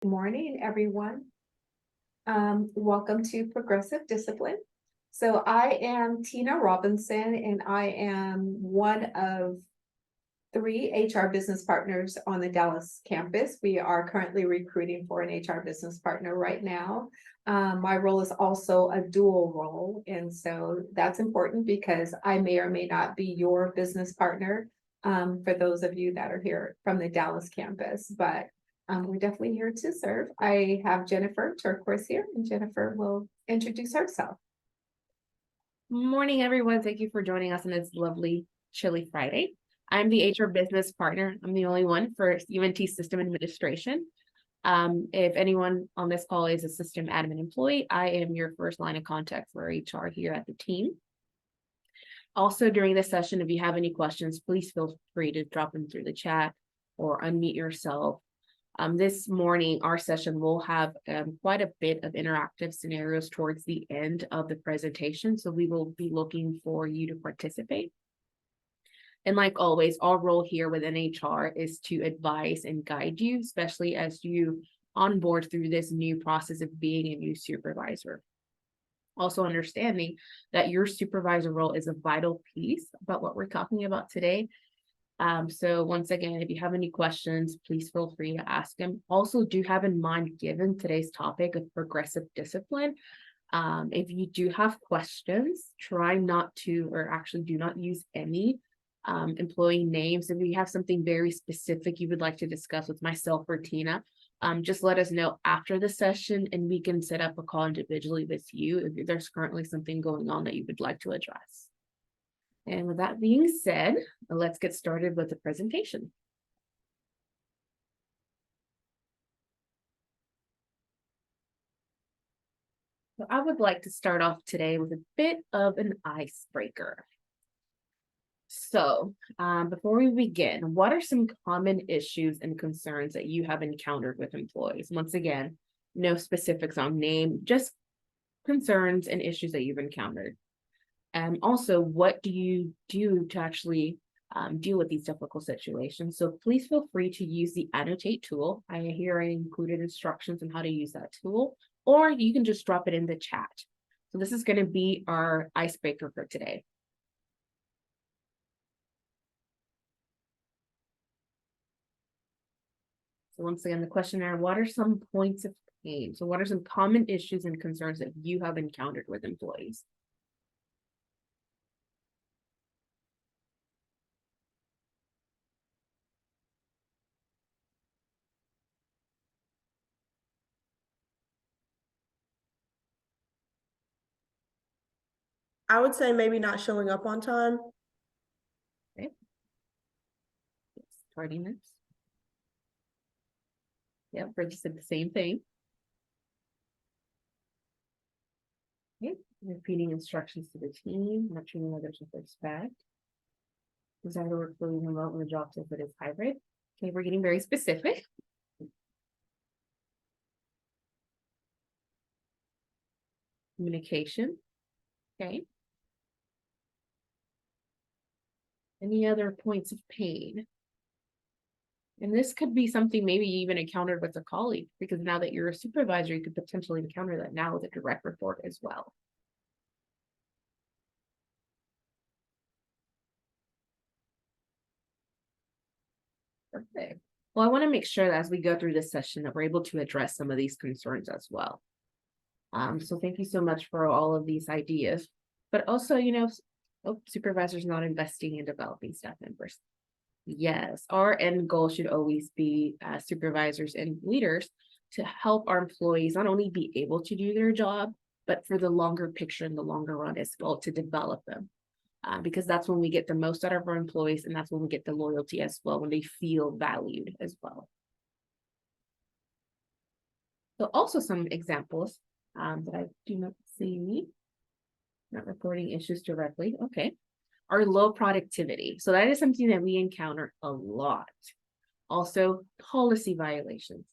Good morning, everyone. Welcome to Progressive Discipline. So I am Tina Robinson, and I am one of three HR business partners on the Dallas campus. We are currently recruiting for an HR business partner right now. My role is also a dual role, and so that's important because I may or may not be your business partner for those of you that are here from the Dallas campus, but we're definitely here to serve. I have Jennifer Turquoise here, and Jennifer will introduce herself. Morning, everyone. Thank you for joining us on this lovely, chilly Friday. I'm the HR business partner. I'm the only one for UNT system administration. If anyone on this call is a system admin employee, I am your first line of contact for HR here at the team. Also, during this session, if you have any questions, please feel free to drop them through the chat or unmute yourself. This morning, our session will have quite a bit of interactive scenarios towards the end of the presentation, so we will be looking for you to participate. And like always, our role here within HR is to advise and guide you, especially as you onboard through this new process of being a new supervisor. Also understanding that your supervisor role is a vital piece about what we're talking about today. So once again, if you have any questions, please feel free to ask them. Also, do have in mind, given today's topic of progressive discipline, if you do have questions, try not to, or actually do not use any employee names. If you have something very specific you would like to discuss with myself or Tina, just let us know after the session and we can set up a call individually with you if there's currently something going on that you would like to address. And with that being said, let's get started with the presentation. So I would like to start off today with a bit of an icebreaker. So before we begin, what are some common issues and concerns that you have encountered with employees? Once again, no specifics on name, just concerns and issues that you've encountered. And also, what do you do to actually deal with these difficult situations? So please feel free to use the annotate tool. I included instructions on how to use that tool, or you can just drop it in the chat. So this is going to be our icebreaker for today. So once again, the questionnaire, what are some points of pain? So what are some common issues and concerns that you have encountered with employees? I would say maybe not showing up on time. Okay. Yes, tardiness. Yeah, Bridget said the same thing. Okay, repeating instructions to the team, not treating others with respect. Desire to work fully remote when the job says that it's hybrid. Okay, we're getting very specific. Communication. Okay. Any other points of pain? And this could be something maybe you even encountered with a colleague, because now that you're a supervisor, you could potentially encounter that now with a direct report as well. Perfect. Well, I want to make sure that as we go through this session that we're able to address some of these concerns as well. So thank you so much for all of these ideas. But also, supervisors not investing in developing staff members. Yes, our end goal should always be as supervisors and leaders to help our employees not only be able to do their job, but for the longer picture and the longer run as well to develop them. Because that's when we get the most out of our employees, and that's when we get the loyalty as well, when they feel valued as well. So also some examples that I do not see, not reporting issues directly. Okay. Our low productivity. So that is something that we encounter a lot. Also, policy violations.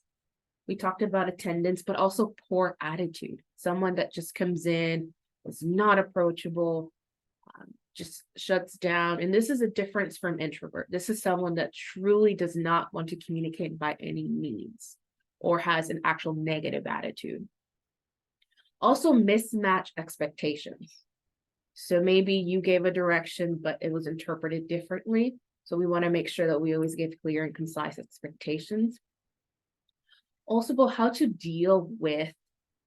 We talked about attendance, but also poor attitude. Someone that just comes in, is not approachable, just shuts down. And this is a difference from introvert. This is someone that truly does not want to communicate by any means, or has an actual negative attitude. Also, mismatch expectations. So maybe you gave a direction, but it was interpreted differently. So we want to make sure that we always give clear and concise expectations. Also, about how to deal with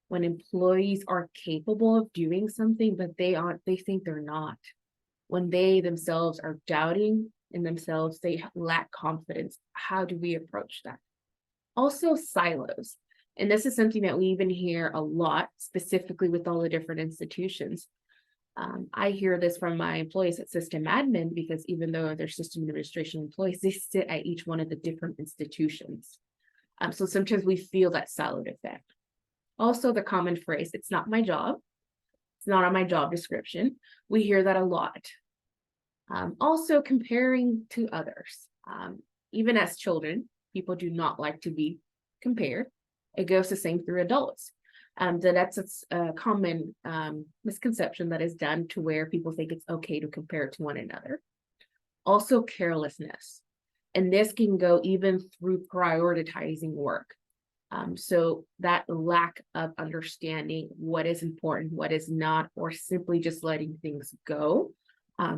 when employees are capable of doing something, but they think they're not. When they themselves are doubting in themselves, they lack confidence. How do we approach that? Also, silos. And this is something that we even hear a lot, specifically with all the different institutions. I hear this from my employees at system admin, because even though they're system administration employees, they sit at each one of the different institutions. So sometimes we feel that siloed effect. Also, the common phrase, it's not my job. It's not on my job description. We hear that a lot. Also, comparing to others. Even as children, people do not like to be compared. It goes the same through adults. That's a common misconception that is done to where people think it's okay to compare to one another. Also, carelessness. And this can go even through prioritizing work. So that lack of understanding what is important, what is not, or simply just letting things go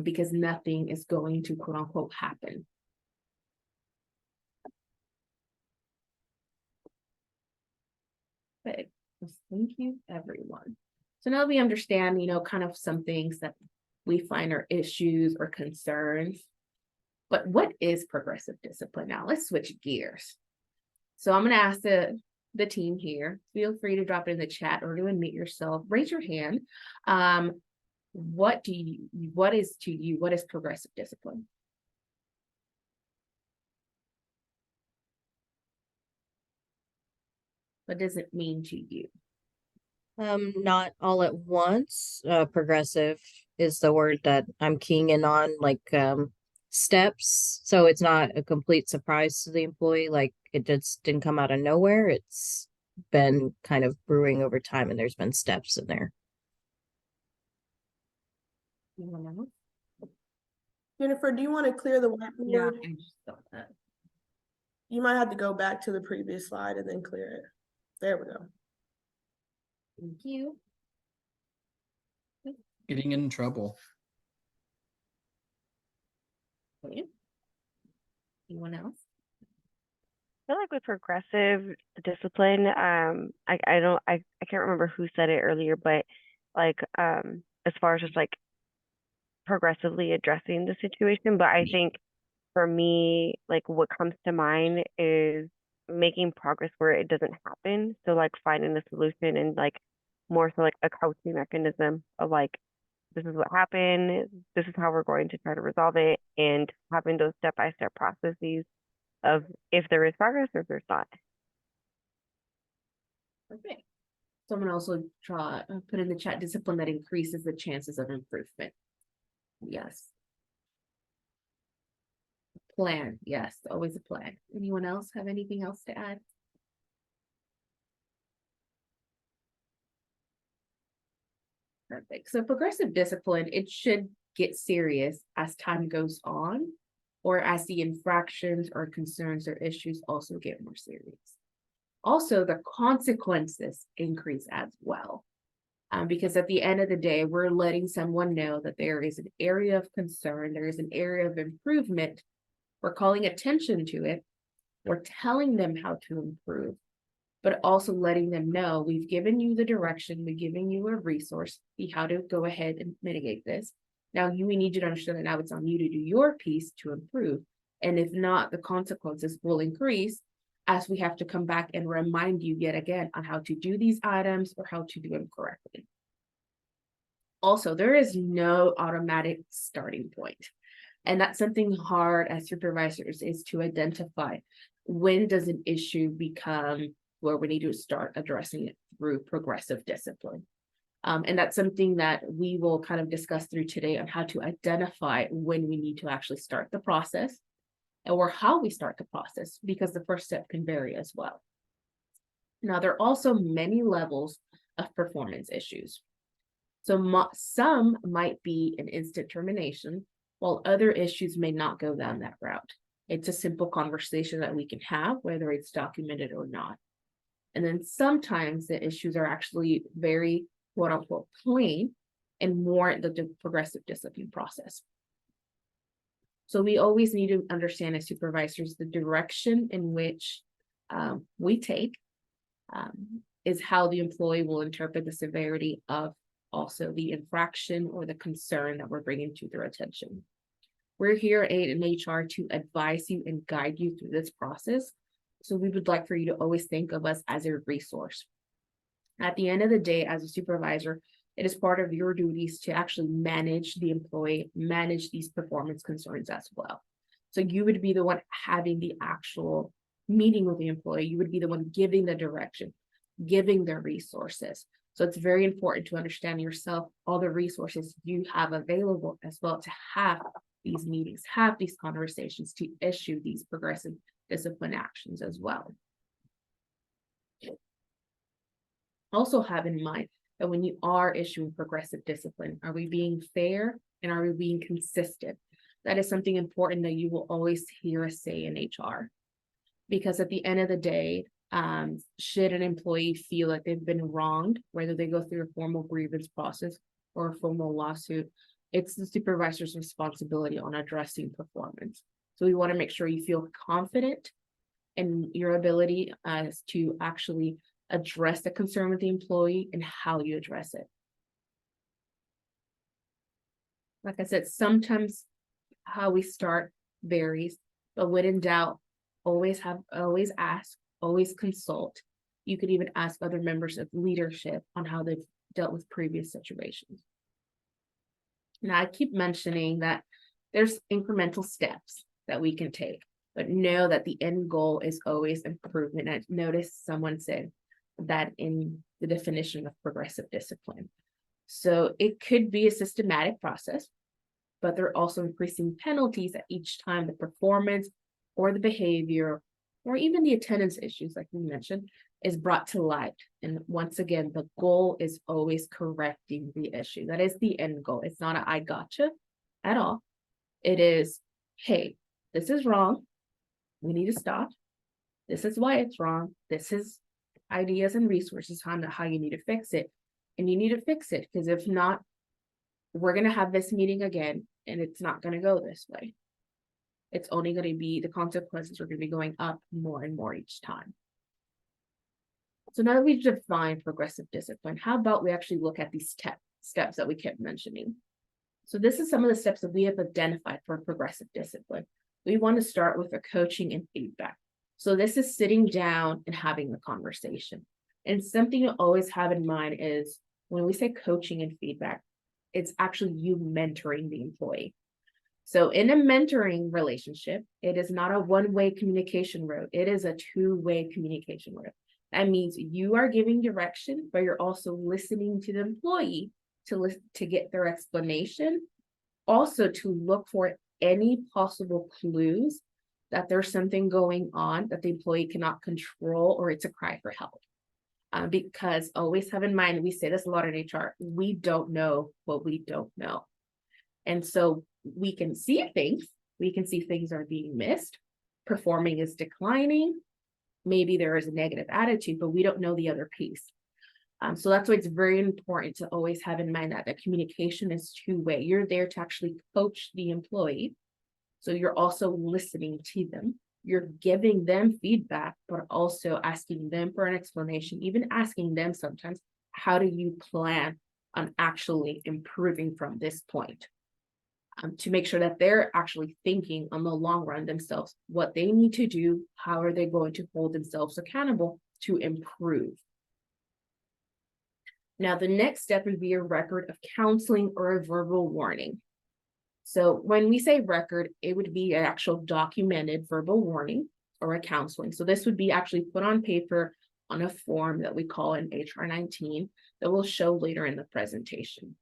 because nothing is going to quote unquote happen. Okay, thank you everyone. So now we understand, kind of some things that we find are issues or concerns. But what is progressive discipline? Now let's switch gears. So I'm going to ask the team here, feel free to drop it in the chat or to unmute yourself, raise your hand. What is progressive discipline? What does it mean to you? Not all at once. Progressive is the word that I'm keying in on, like steps. So it's not a complete surprise to the employee, like it just didn't come out of nowhere. It's been kind of brewing over time and there's been steps in there. Jennifer, do you want to clear the whiteboard? Yeah, I just thought that. You might have to go back to the previous slide and then clear it. There we go. Thank you. Getting in trouble. Okay. Anyone else? I feel like with progressive discipline, I can't remember who said it earlier, but like as far as just like progressively addressing the situation, but I think for me, like what comes to mind is making progress where it doesn't happen. So like finding a solution and like more so like a coaching mechanism of like, this is what happened, this is how we're going to try to resolve it, and having those step-by-step processes of if there is progress or if there's not. Perfect. Someone also put in the chat, discipline that increases the chances of improvement. Yes. Plan, yes, always a plan. Anyone else have anything else to add? Perfect. So progressive discipline, it should get serious as time goes on, or as the infractions or concerns or issues also get more serious. Also, the consequences increase as well. Because at the end of the day, we're letting someone know that there is an area of concern, there is an area of improvement. We're calling attention to it. We're telling them how to improve, but also letting them know we've given you the direction, we've given you a resource, see how to go ahead and mitigate this. Now we need you to understand that now it's on you to do your piece to improve. And if not, the consequences will increase as we have to come back and remind you yet again on how to do these items or how to do them correctly. Also, there is no automatic starting point. And that's something hard as supervisors is to identify when does an issue become where we need to start addressing it through progressive discipline. And that's something that we will kind of discuss through today on how to identify when we need to actually start the process or how we start the process, because the first step can vary as well. Now, there are also many levels of performance issues. So some might be an instant termination, while other issues may not go down that route. It's a simple conversation that we can have, whether it's documented or not. And then sometimes the issues are actually very quote unquote plain and warrant the progressive discipline process. So we always need to understand as supervisors the direction in which we take is how the employee will interpret the severity of also the infraction or the concern that we're bringing to their attention. We're here in HR to advise you and guide you through this process. So we would like for you to always think of us as a resource. At the end of the day, as a supervisor, it is part of your duties to actually manage the employee, manage these performance concerns as well. So you would be the one having the actual meeting with the employee. You would be the one giving the direction, giving the resources. So it's very important to understand yourself, all the resources you have available as well to have these meetings, have these conversations, to issue these progressive discipline actions as well. Also have in mind that when you are issuing progressive discipline, are we being fair and are we being consistent? That is something important that you will always hear us say in HR. Because at the end of the day, should an employee feel like they've been wronged, whether they go through a formal grievance process or a formal lawsuit, it's the supervisor's responsibility on addressing performance. So we want to make sure you feel confident in your ability to actually address the concern with the employee and how you address it. Like I said, sometimes how we start varies, but when in doubt, always ask, always consult. You could even ask other members of leadership on how they've dealt with previous situations. Now, I keep mentioning that there's incremental steps that we can take, but know that the end goal is always improvement. I noticed someone said that in the definition of progressive discipline. So it could be a systematic process, but there are also increasing penalties at each time the performance or the behavior or even the attendance issues, like we mentioned, is brought to light. And once again, the goal is always correcting the issue. That is the end goal. It's not I gotcha at all. It is, hey, this is wrong. We need to stop. This is why it's wrong. This is ideas and resources on how you need to fix it. And you need to fix it, because if not, we're going to have this meeting again and it's not going to go this way. It's only going to be, the consequences are going to be going up more and more each time. So now that we've defined progressive discipline, how about we actually look at these steps that we kept mentioning? So this is some of the steps that we have identified for progressive discipline. We want to start with a coaching and feedback. So this is sitting down and having a conversation. And something to always have in mind is when we say coaching and feedback, it's actually you mentoring the employee. So in a mentoring relationship, it is not a one-way communication road. It is a two-way communication road. That means you are giving direction, but you're also listening to the employee to get their explanation. Also to look for any possible clues that there's something going on that the employee cannot control or it's a cry for help. Because always have in mind, we say this a lot in HR, we don't know what we don't know. And so we can see things are being missed, performing is declining, maybe there is a negative attitude, but we don't know the other piece. So that's why it's very important to always have in mind that the communication is two-way. You're there to actually coach the employee. So you're also listening to them. You're giving them feedback, but also asking them for an explanation, even asking them sometimes, how do you plan on actually improving from this point? To make sure that they're actually thinking on the long run themselves, what they need to do, how are they going to hold themselves accountable to improve. Now, the next step would be a record of counseling or a verbal warning. So when we say record, it would be an actual documented verbal warning or a counseling. So this would be actually put on paper on a form that we call an HR 19 that we'll show later in the presentation.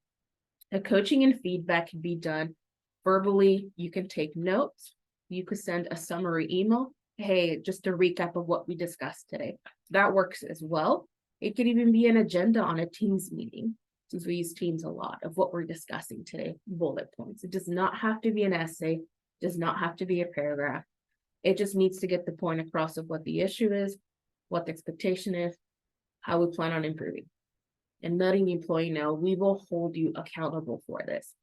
The coaching and feedback can be done verbally. You can take notes. You could send a summary email. Hey, just a recap of what we discussed today. That works as well. It could even be an agenda on a Teams meeting, since we use Teams a lot, of what we're discussing today, bullet points. It does not have to be an essay, does not have to be a paragraph. It just needs to get the point across of what the issue is, what the expectation is, how we plan on improving. And letting the employee know we will hold you accountable for this.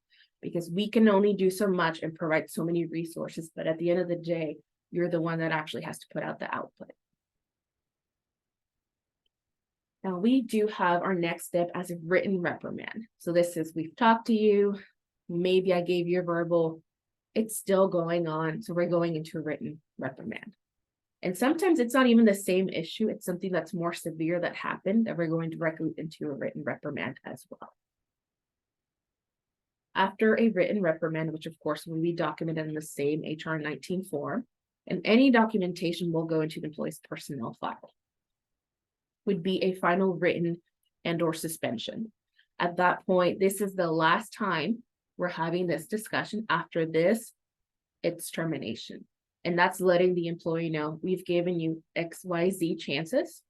Because we can only do so much and provide so many resources, but at the end of the day, you're the one that actually has to put out the output. Now we do have our next step as a written reprimand. So this is, we've talked to you, maybe I gave you a verbal, it's still going on. So we're going into a written reprimand. And sometimes it's not even the same issue. It's something that's more severe that happened that we're going directly into a written reprimand as well. After a written reprimand, which of course will be documented in the same HR 19 form, and any documentation will go into the employee's personnel file, would be a final written and/or suspension. At that point, this is the last time we're having this discussion. After this, it's termination. And that's letting the employee know we've given you XYZ chances.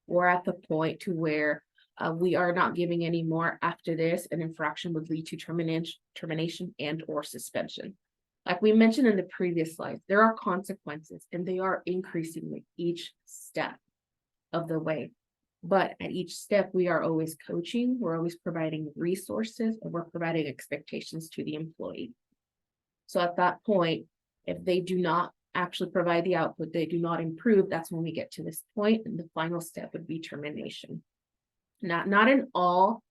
We're at the point to where we are not giving any more. After this, an infraction would lead to termination and/or suspension. Like we mentioned in the previous slide, there are consequences and they are increasing with each step of the way. But at each step, we are always coaching, we're always providing resources, and we're providing expectations to the employee. So at that point, if they do not actually provide the output, they do not improve, that's when we get to this point, and the final step would be termination. Not in all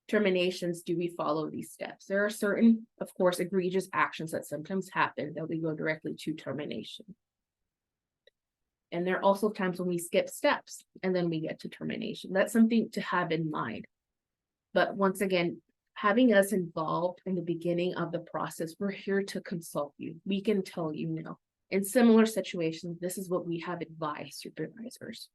terminations do we follow these steps. There are certain, of course, egregious actions that sometimes happen that we go directly to termination. And there are also times when we skip steps and then we get to termination. That's something to have in mind. But once again, having us involved in the beginning of the process, we're here to consult you. We can tell you now. In similar situations, this is what we have advised supervisors.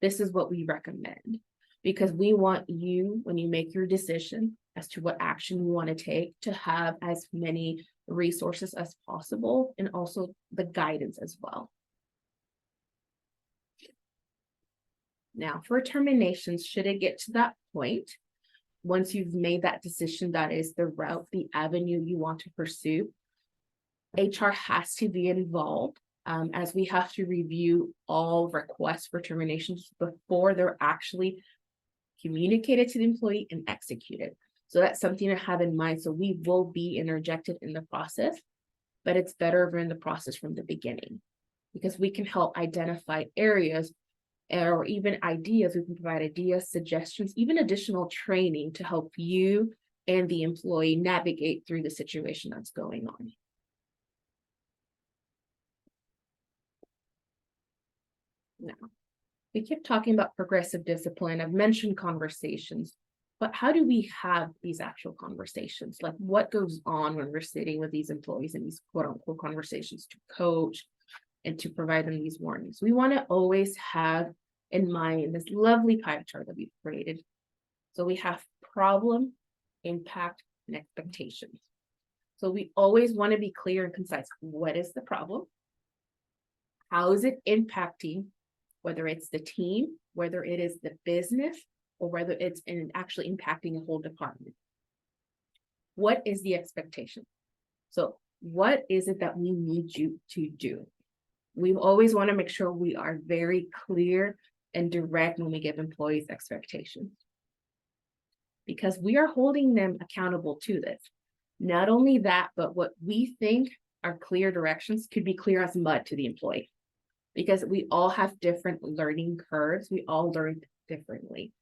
This is what we recommend. Because we want you, when you make your decision as to what action you want to take, to have as many resources as possible and also the guidance as well. Now, for terminations, should it get to that point, once you've made that decision, that is the route, the avenue you want to pursue, HR has to be involved, as we have to review all requests for terminations before they're actually communicated to the employee and executed. So that's something to have in mind. So we will be interjected in the process, but it's better if we're in the process from the beginning, because we can help identify areas or even ideas. We can provide ideas, suggestions, even additional training to help you and the employee navigate through the situation that's going on. Now, we keep talking about progressive discipline. I've mentioned conversations, but how do we have these actual conversations? Like what goes on when we're sitting with these employees in these quote unquote conversations to coach and to provide them these warnings? We want to always have in mind this lovely pie chart that we've created. So we have problem, impact, and expectations. So we always want to be clear and concise. What is the problem? How is it impacting, whether it's the team, whether it is the business, or whether it's actually impacting a whole department? What is the expectation? So what is it that we need you to do? We always want to make sure we are very clear and direct when we give employees expectations, because we are holding them accountable to this. Not only that, but what we think are clear directions could be clear as mud to the employee, because we all have different learning curves. We all learn differently.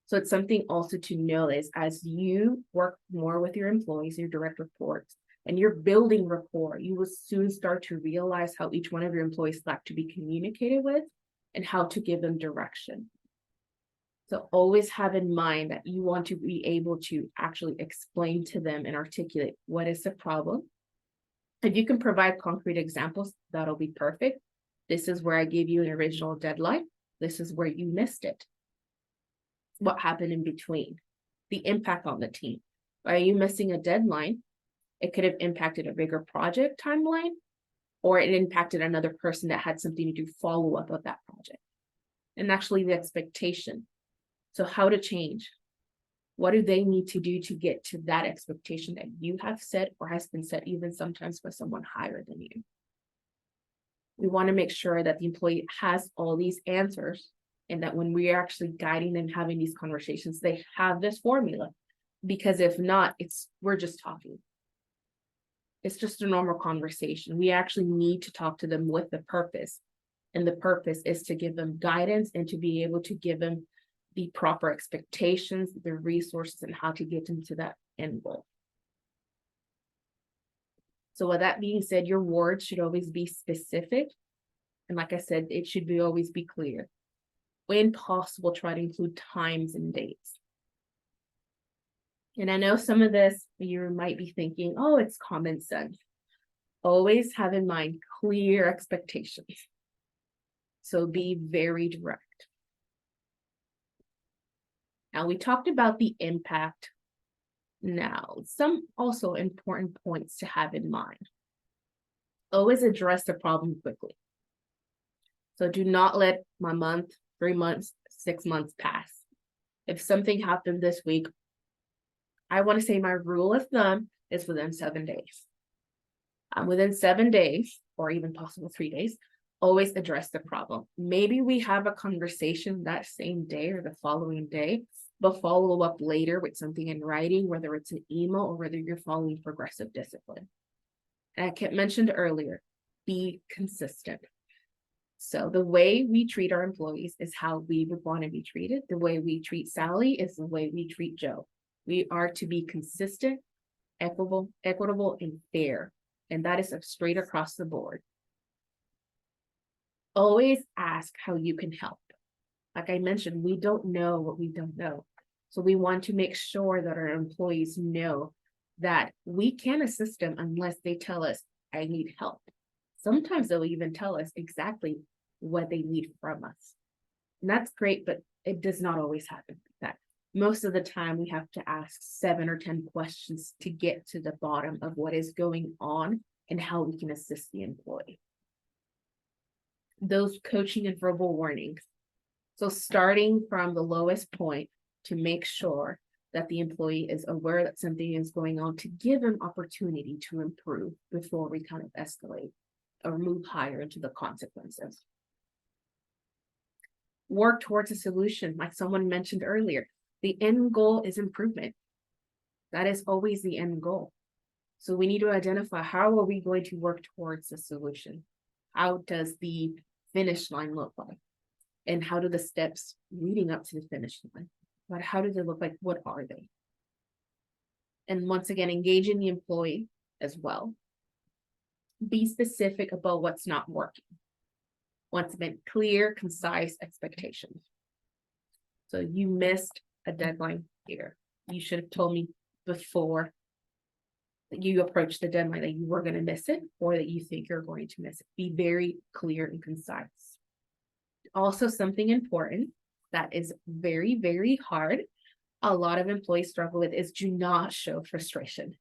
So it's something also to know is as you work more with your employees, your direct reports, and you're building rapport, you will soon start to realize how each one of your employees like to be communicated with and how to give them direction. So always have in mind that you want to be able to actually explain to them and articulate what is the problem. If you can provide concrete examples, that'll be perfect. This is where I gave you an original deadline. This is where you missed it. What happened in between? The impact on the team. Are you missing a deadline? It could have impacted a bigger project timeline, or it impacted another person that had something to do follow up of that project. And actually the expectation. So how to change? What do they need to do to get to that expectation that you have set or has been set even sometimes by someone higher than you? We want to make sure that the employee has all these answers And that when we're actually guiding them, having these conversations, they have this formula. Because if not, we're just talking. It's just a normal conversation. We actually need to talk to them with the purpose. And the purpose is to give them guidance and to be able to give them the proper expectations, the resources, and how to get them to that end goal. So with that being said, your words should always be specific. And like I said, it should always be clear. When possible, try to include times and dates. And I know some of this, you might be thinking, oh, it's common sense. Always have in mind clear expectations. So be very direct. Now we talked about the impact. Now, some also important points to have in mind. Always address the problem quickly. So do not let my month, 3 months, 6 months pass. If something happened this week, I want to say my rule of thumb is within 7 days. Within 7 days, or even possible 3 days, always address the problem. Maybe we have a conversation that same day or the following day, but follow up later with something in writing, whether it's an email or whether you're following progressive discipline. And I mentioned earlier, be consistent. So the way we treat our employees is how we would want to be treated. The way we treat Sally is the way we treat Joe. We are to be consistent, equitable, and fair. And that is straight across the board. Always ask how you can help. Like I mentioned, we don't know what we don't know. So we want to make sure that our employees know that we can assist them unless they tell us, I need help. Sometimes they'll even tell us exactly what they need from us. And that's great, but it does not always happen like that. Most of the time we have to ask 7 or 10 questions to get to the bottom of what is going on and how we can assist the employee. Those coaching and verbal warnings. So starting from the lowest point to make sure that the employee is aware that something is going on, to give them opportunity to improve before we kind of escalate or move higher into the consequences. Work towards a solution, like someone mentioned earlier. The end goal is improvement. That is always the end goal. So we need to identify, how are we going to work towards the solution? How does the finish line look like? And how do the steps leading up to the finish line? But how do they look like? What are they? And once again, engaging the employee as well. Be specific about what's not working. Once again, clear, concise expectations. So you missed a deadline here. You should have told me before that you approached the deadline that you were going to miss it, or that you think you're going to miss it. Be very clear and concise. Also, something important that is very, very hard, a lot of employees struggle with, is do not show frustration.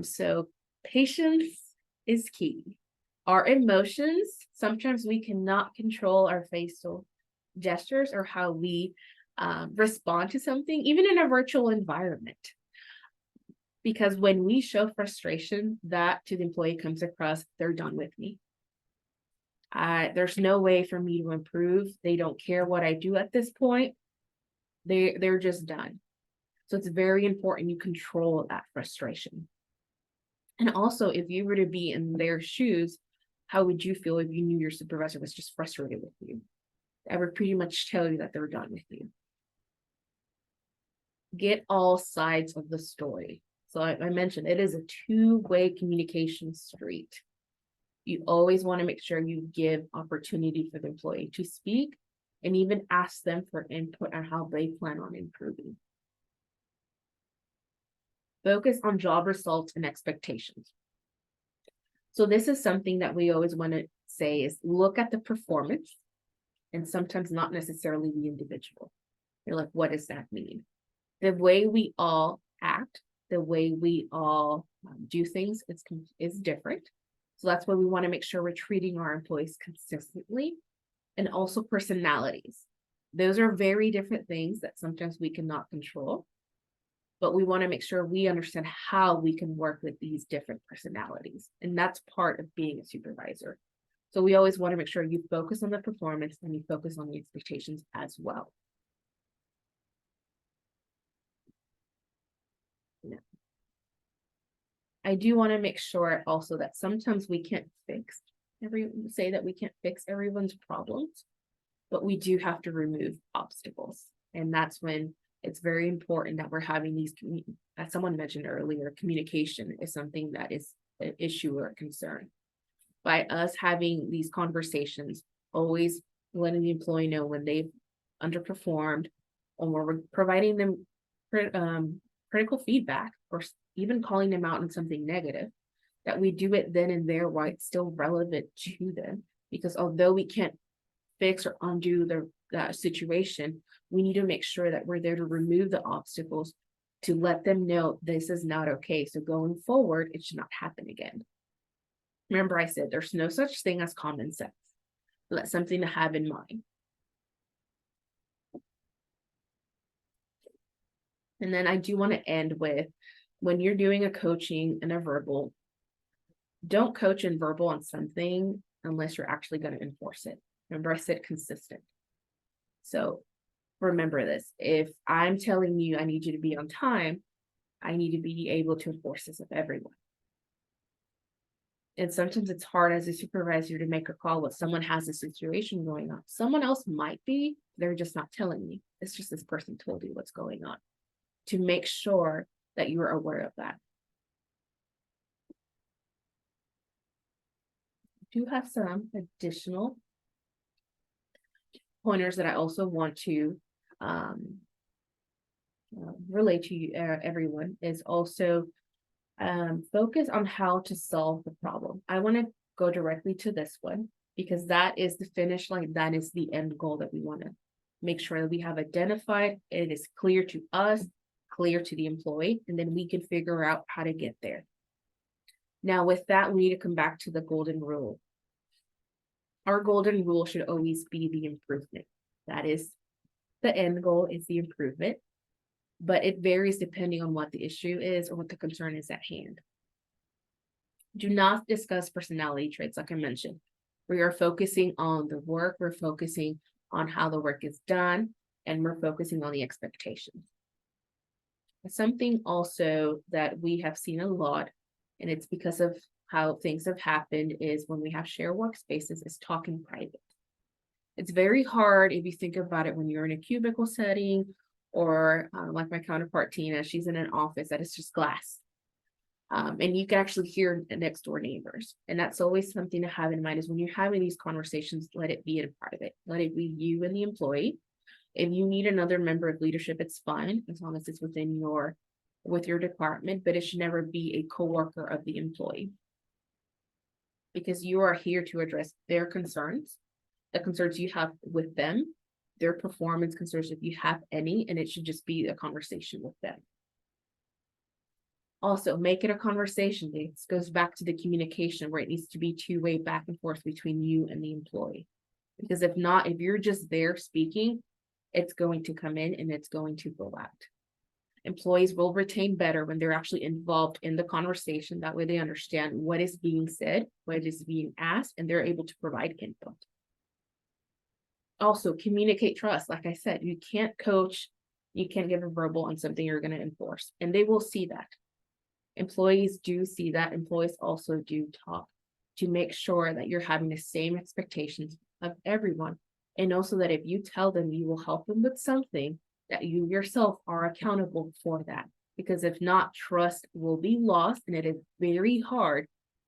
So patience is key. Our emotions, sometimes we cannot control our facial gestures or how we respond to something, even in a virtual environment. Because when we show frustration, that to the employee comes across, they're done with me. There's no way for me to improve. They don't care what I do at this point. They're just done. So it's very important you control that frustration. And also, if you were to be in their shoes, how would you feel if you knew your supervisor was just frustrated with you? I would pretty much tell you that they're done with you. Get all sides of the story. So I mentioned it is a two-way communication street. You always want to make sure you give opportunity for the employee to speak and even ask them for input on how they plan on improving. Focus on job results and expectations. So this is something that we always want to say is look at the performance and sometimes not necessarily the individual. You're like, what does that mean? The way we all act, the way we all do things is different. So that's why we want to make sure we're treating our employees consistently, and also personalities. Those are very different things that sometimes we cannot control, but we want to make sure we understand how we can work with these different personalities. And that's part of being a supervisor. So we always want to make sure you focus on the performance and you focus on the expectations as well. Yeah. I do want to make sure also that sometimes we can't say that we can't fix everyone's problems, but we do have to remove obstacles. And that's when it's very important that we're having these, as someone mentioned earlier, communication is something that is an issue or a concern. By us having these conversations, always letting the employee know when they've underperformed, or we're providing them critical feedback, or even calling them out on something negative, that we do it then and there while it's still relevant to them. Because although we can't fix or undo that situation, we need to make sure that we're there to remove the obstacles, to let them know this is not okay. So going forward, it should not happen again. Remember, I said there's no such thing as common sense. That's something to have in mind. And then I do want to end with, when you're doing a coaching and a verbal, don't coach in verbal on something unless you're actually going to enforce it. Remember, I said consistent. So remember this. If I'm telling you I need you to be on time, I need to be able to enforce this with everyone. And sometimes it's hard as a supervisor to make a call when someone has a situation going on. Someone else might be, they're just not telling me. It's just this person told you what's going on. To make sure that you're aware of that. I do have some additional pointers that I also want to relate to you, everyone, is also focus on how to solve the problem. I want to go directly to this one because that is the finish line. That is the end goal that we want to make sure that we have identified. It is clear to us, clear to the employee, and then we can figure out how to get there. Now, with that, we need to come back to the golden rule. Our golden rule should always be the improvement. That is the end goal, is the improvement, but it varies depending on what the issue is or what the concern is at hand. Do not discuss personality traits, like I mentioned. We are focusing on the work, we're focusing on how the work is done, and we're focusing on the expectations. Something also that we have seen a lot, and it's because of how things have happened, is when we have shared workspaces, is talking private. It's very hard if you think about it when you're in a cubicle setting, or like my counterpart Tina, she's in an office that is just glass. And you can actually hear the next door neighbors. And that's always something to have in mind, is when you're having these conversations, let it be in private. Let it be you and the employee. If you need another member of leadership, it's fine, as long as it's within with your department, but it should never be a coworker of the employee. Because you are here to address their concerns, the concerns you have with them, their performance concerns, if you have any, and it should just be a conversation with them. Also, make it a conversation. This goes back to the communication, where it needs to be two-way back and forth between you and the employee. Because if not, if you're just there speaking, it's going to come in and it's going to go out. Employees will retain better when they're actually involved in the conversation. That way they understand what is being said, what is being asked, and they're able to provide input. Also, communicate trust. Like I said, you can't coach, you can't give a verbal on something you're going to enforce, and they will see that. Employees do see that. Employees also do talk to make sure that you're having the same expectations of everyone. And also that if you tell them you will help them with something, that you yourself are accountable for that. Because if not, trust will be lost, and it is very hard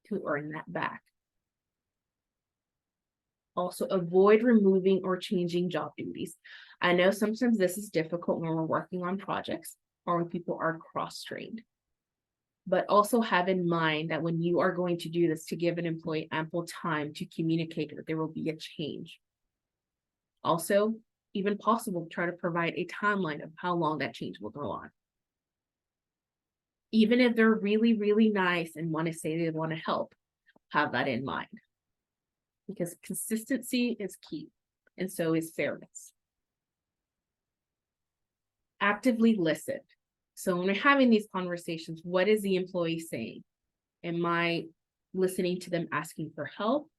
to earn that back. Also, avoid removing or changing job duties. I know sometimes this is difficult when we're working on projects or when people are cross-trained. But also have in mind that when you are going to do this, to give an employee ample time to communicate that there will be a change. Also, even possible, try to provide a timeline of how long that change will go on. Even if they're really, really nice and want to say they want to help, have that in mind. Because consistency is key, and so is fairness. Actively listen. So when we're having these conversations, what is the employee saying? Am I listening to them asking for help?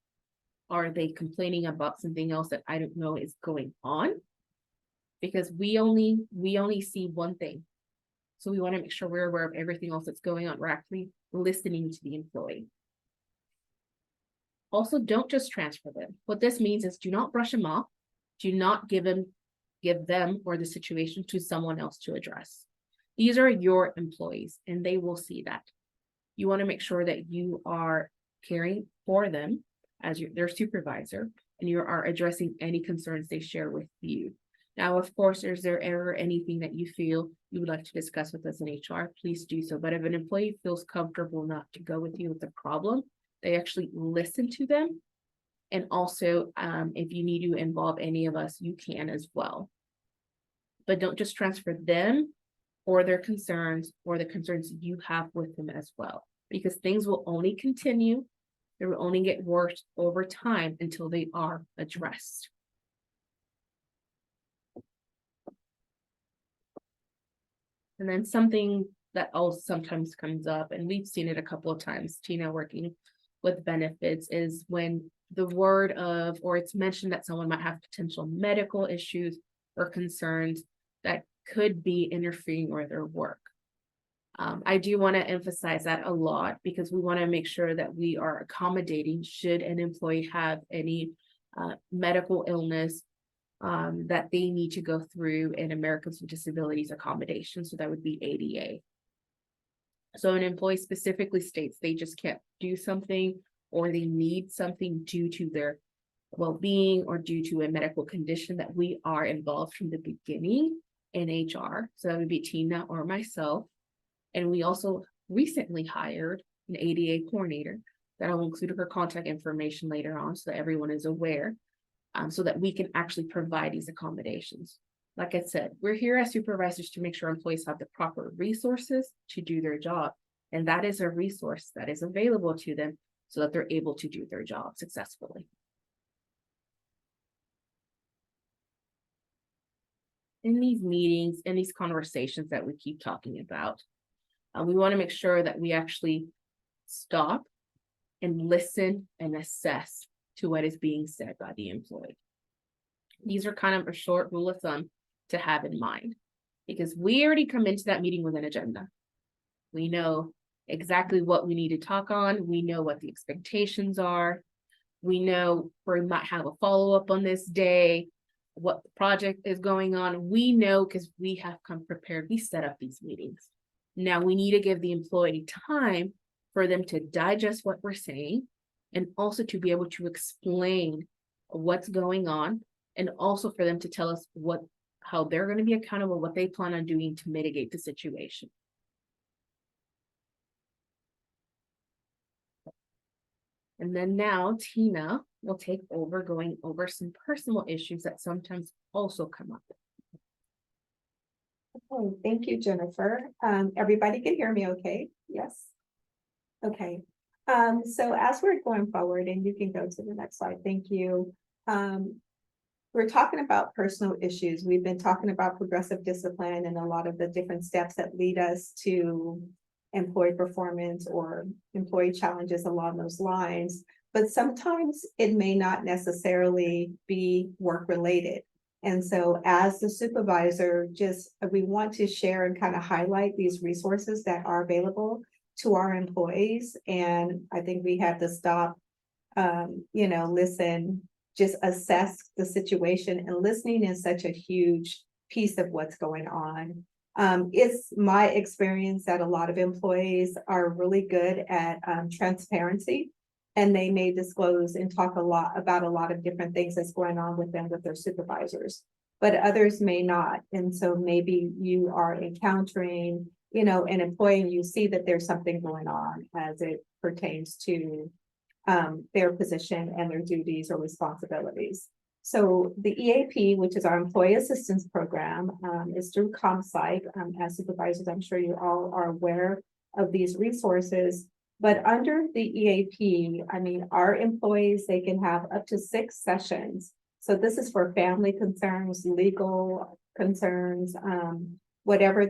Are they complaining about something else that I don't know is going on? Because we only see one thing. So we want to make sure we're aware of everything else that's going on. We're actually listening to the employee. Also, don't just transfer them. What this means is do not brush them off. Do not give them or the situation to someone else to address. These are your employees and they will see that. You want to make sure that you are caring for them as their supervisor and you are addressing any concerns they share with you. Now, of course, is there ever anything that you feel you would like to discuss with us in HR? Please do so. But if an employee feels comfortable enough to go with you with the problem, they actually listen to them. And also, if you need to involve any of us, you can as well. But don't just transfer them or their concerns or the concerns you have with them as well, because things will only continue. They will only get worse over time until they are addressed. And then something that also sometimes comes up, and we've seen it a couple of times, Tina, working with benefits, is when the word of, or it's mentioned that someone might have potential medical issues or concerns that could be interfering with their work. I do want to emphasize that a lot because we want to make sure that we are accommodating should an employee have any medical illness that they need to go through in Americans with Disabilities accommodation. So that would be ADA. So an employee specifically states they just can't do something or they need something due to their well-being or due to a medical condition that we are involved from the beginning in HR. So that would be Tina or myself. And we also recently hired an ADA coordinator that I will include her contact information later on so that everyone is aware, so that we can actually provide these accommodations. Like I said, we're here as supervisors to make sure employees have the proper resources to do their job. And that is a resource that is available to them so that they're able to do their job successfully. In these meetings, in these conversations that we keep talking about, we want to make sure that we actually stop and listen and assess to what is being said by the employee. These are kind of a short rule of thumb to have in mind because we already come into that meeting with an agenda. We know exactly what we need to talk on. We know what the expectations are. We know we might have a follow-up on this day, what the project is going on. We know because we have come prepared. We set up these meetings. Now we need to give the employee time for them to digest what we're saying and also to be able to explain what's going on and also for them to tell us how they're going to be accountable, what they plan on doing to mitigate the situation. And then now Tina will take over going over some personal issues that sometimes also come up. Okay, thank you, Jennifer. Everybody can hear me okay? Yes. Okay. So as we're going forward, and you can go to the next slide, thank you. We're talking about personal issues. We've been talking about progressive discipline and a lot of the different steps that lead us to employee performance or employee challenges along those lines. But sometimes it may not necessarily be work related. And so as the supervisor, we want to share and kind of highlight these resources that are available to our employees. And I think we have to stop, listen, just assess the situation, and listening is such a huge piece of what's going on. It's my experience that a lot of employees are really good at transparency, and they may disclose and talk about a lot of different things that's going on with them with their supervisors, but others may not. And so maybe you are encountering, an employee and you see that there's something going on as it pertains to their position and their duties or responsibilities. So the EAP, which is our Employee Assistance Program, is through ComPsych. As supervisors, I'm sure you all are aware of these resources. But under the EAP, our employees, they can have up to 6 sessions. So this is for family concerns, legal concerns, whatever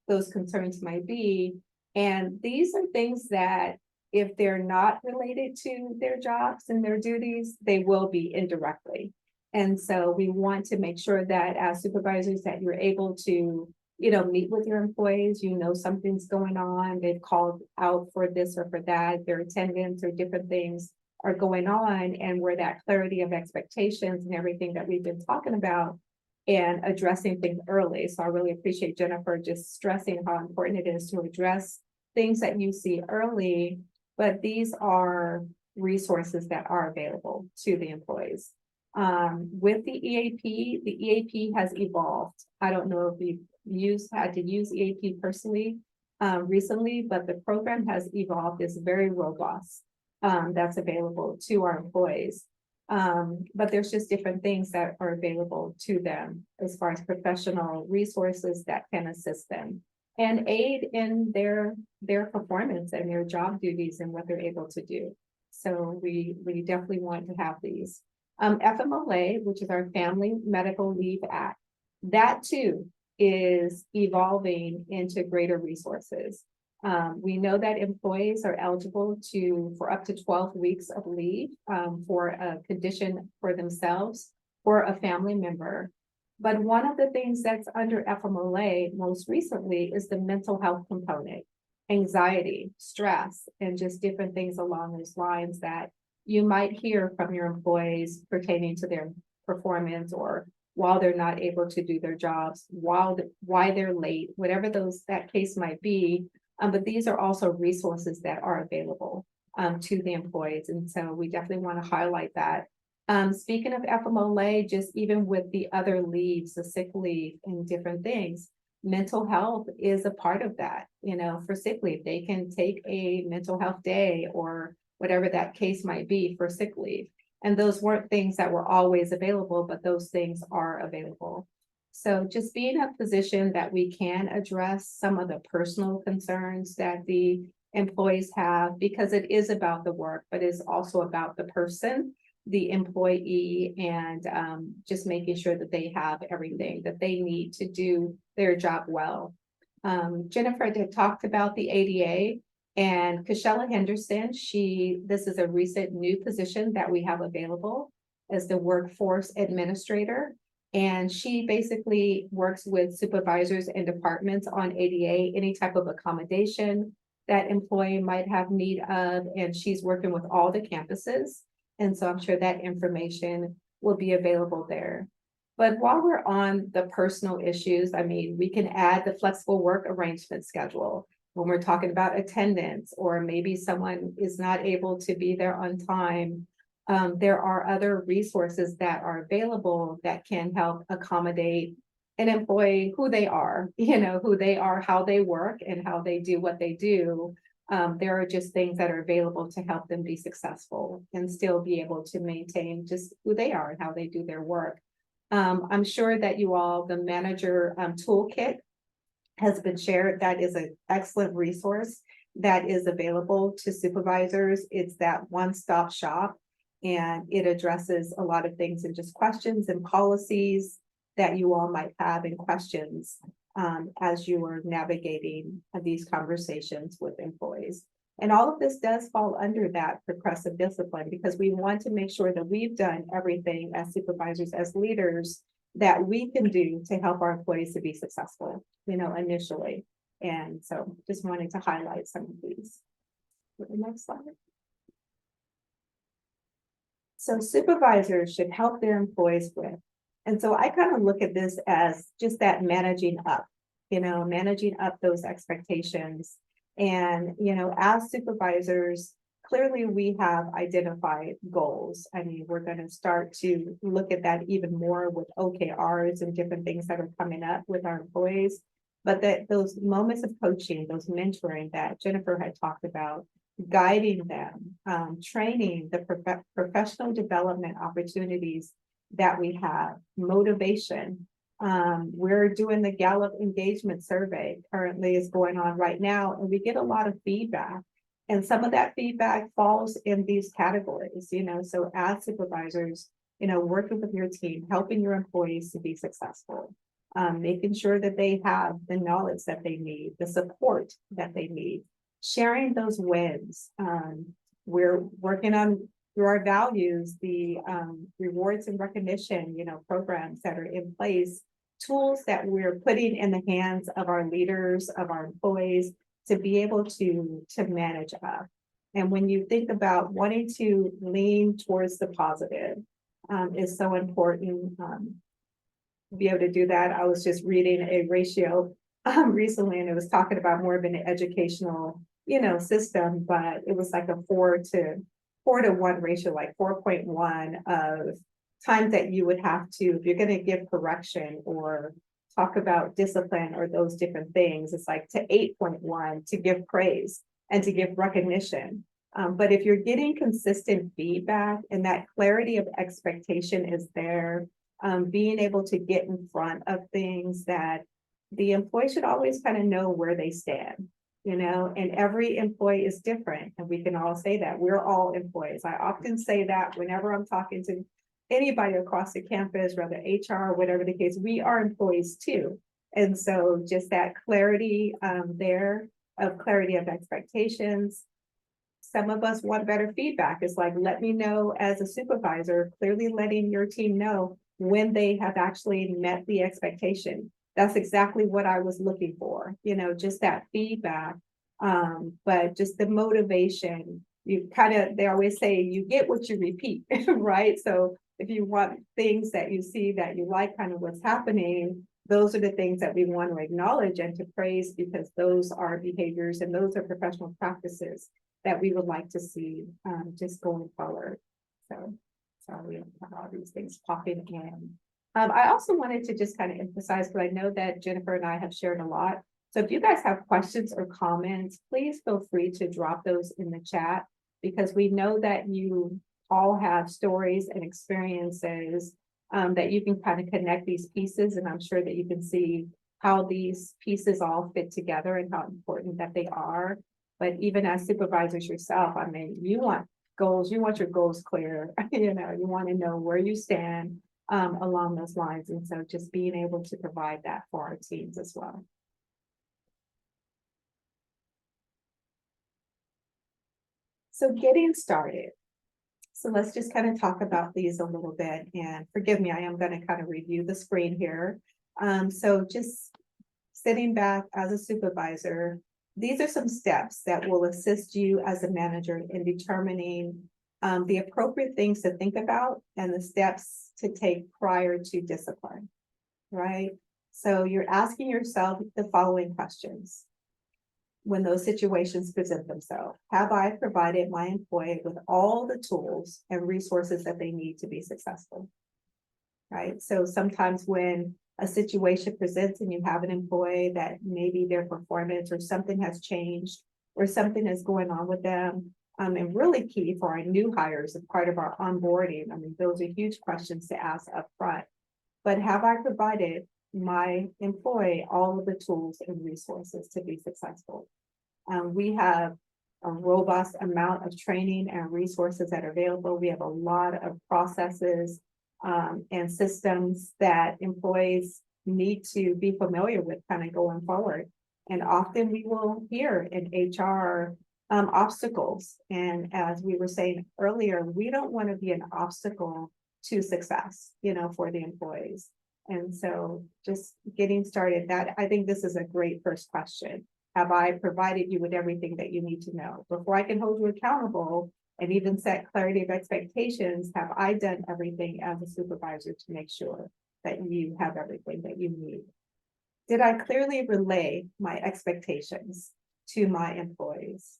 those concerns might be. And these are things that if they're not related to their jobs and their duties, they will be indirectly. And so we want to make sure that as supervisors that you're able to, meet with your employees, something's going on, they've called out for this or for that, their attendance or different things are going on, and where that clarity of expectations and everything that we've been talking about and addressing things early. So I really appreciate Jennifer just stressing how important it is to address things that you see early, but these are resources that are available to the employees. With the EAP has evolved. I don't know if you've had to use EAP personally recently, but the program has evolved. It's very robust. That's available to our employees. But there's just different things that are available to them as far as professional resources that can assist them and aid in their performance and their job duties and what they're able to do. So we definitely want to have these. FMLA, which is our Family Medical Leave Act, that too is evolving into greater resources. We know that employees are eligible for up to 12 weeks of leave for a condition for themselves or a family member. But one of the things that's under FMLA most recently is the mental health component, anxiety, stress, and just different things along those lines that you might hear from your employees pertaining to their performance or while they're not able to do their jobs, why they're late, whatever that case might be. But these are also resources that are available to the employees. And so we definitely want to highlight that. Speaking of FMLA, just even with the other leaves, the sick leave and different things, mental health is a part of that. For sick leave, they can take a mental health day or whatever that case might be for sick leave. And those weren't things that were always available, but those things are available. So just being in a position that we can address some of the personal concerns that the employees have, because it is about the work, but it's also about the person, the employee, and just making sure that they have everything that they need to do their job well. Jennifer had talked about the ADA, and Kashella Henderson, this is a recent new position that we have available as the workforce administrator. And she basically works with supervisors and departments on ADA, any type of accommodation that employee might have need of. And she's working with all the campuses. And so I'm sure that information will be available there. But while we're on the personal issues, we can add the flexible work arrangement schedule when we're talking about attendance, or maybe someone is not able to be there on time. There are other resources that are available that can help accommodate an employee, who they are, how they work and how they do what they do. There are just things that are available to help them be successful and still be able to maintain just who they are and how they do their work. I'm sure that the manager toolkit has been shared. That is an excellent resource that is available to supervisors. It's that one-stop shop, and it addresses a lot of things and just questions and policies that you all might have and questions as you are navigating these conversations with employees. And all of this does fall under that progressive discipline, because we want to make sure that we've done everything as supervisors, as leaders, that we can do to help our employees to be successful, initially. And so just wanted to highlight some of these. The next slide. So supervisors should help their employees with. And so I kind of look at this as just that managing up those expectations. And, as supervisors, clearly we have identified goals. We're going to start to look at that even more with OKRs and different things that are coming up with our employees. But that those moments of coaching, those mentoring that Jennifer had talked about, guiding them, training, the professional development opportunities that we have, motivation. We're doing the Gallup engagement survey currently is going on right now, and we get a lot of feedback. And some of that feedback falls in these categories, so as supervisors, working with your team, helping your employees to be successful, making sure that they have the knowledge that they need, the support that they need, sharing those wins. We're working on through our values, the rewards and recognition, programs that are in place, tools that we're putting in the hands of our leaders, of our employees to be able to manage up. And when you think about wanting to lean towards the positive, is so important. To be able to do that. I was just reading a ratio recently, and it was talking about more of an educational, system, but it was like a 4-to-1 ratio, like 4.1 of times that you would have to, if you're going to give correction or talk about discipline or those different things, it's like to 8.1 to give praise and to give recognition. But if you're getting consistent feedback and that clarity of expectation is there, being able to get in front of things that the employee should always kind of know where they stand, and every employee is different. And we can all say that we're all employees. I often say that whenever I'm talking to anybody across the campus, whether HR or whatever the case, we are employees too. And so just that clarity there of clarity of expectations. Some of us want better feedback. It's like, let me know as a supervisor, clearly letting your team know when they have actually met the expectation. That's exactly what I was looking for, just that feedback. But just the motivation, they always say you get what you repeat, right? So if you want things that you see that you like kind of what's happening, those are the things that we want to acknowledge and to praise, because those are behaviors and those are professional practices that we would like to see just going forward. So we have all these things popping in. I also wanted to just kind of emphasize, because I know that Jennifer and I have shared a lot. So if you guys have questions or comments, please feel free to drop those in the chat, because we know that you all have stories and experiences that you can kind of connect these pieces. And I'm sure that you can see how these pieces all fit together and how important that they are. But even as supervisors yourself, I mean, you want goals, you want your goals clear, you want to know where you stand along those lines. And so just being able to provide that for our teams as well. So getting started. So let's just kind of talk about these a little bit, and forgive me, I am going to kind of review the screen here. So just sitting back as a supervisor, these are some steps that will assist you as a manager in determining the appropriate things to think about and the steps to take prior to discipline, right? So you're asking yourself the following questions when those situations present themselves. Have I provided my employee with all the tools and resources that they need to be successful, right? So sometimes when a situation presents and you have an employee that maybe their performance or something has changed or something is going on with them, and really key for our new hires as part of our onboarding. I mean, those are huge questions to ask up front. But have I provided my employee all of the tools and resources to be successful? We have a robust amount of training and resources that are available. We have a lot of processes and systems that employees need to be familiar with kind of going forward. And often we will hear in HR obstacles. And as we were saying earlier, we don't want to be an obstacle to success, for the employees. And so just getting started, that I think this is a great first question. Have I provided you with everything that you need to know? Before I can hold you accountable and even set clarity of expectations, have I done everything as a supervisor to make sure that you have everything that you need? Did I clearly relay my expectations to my employees?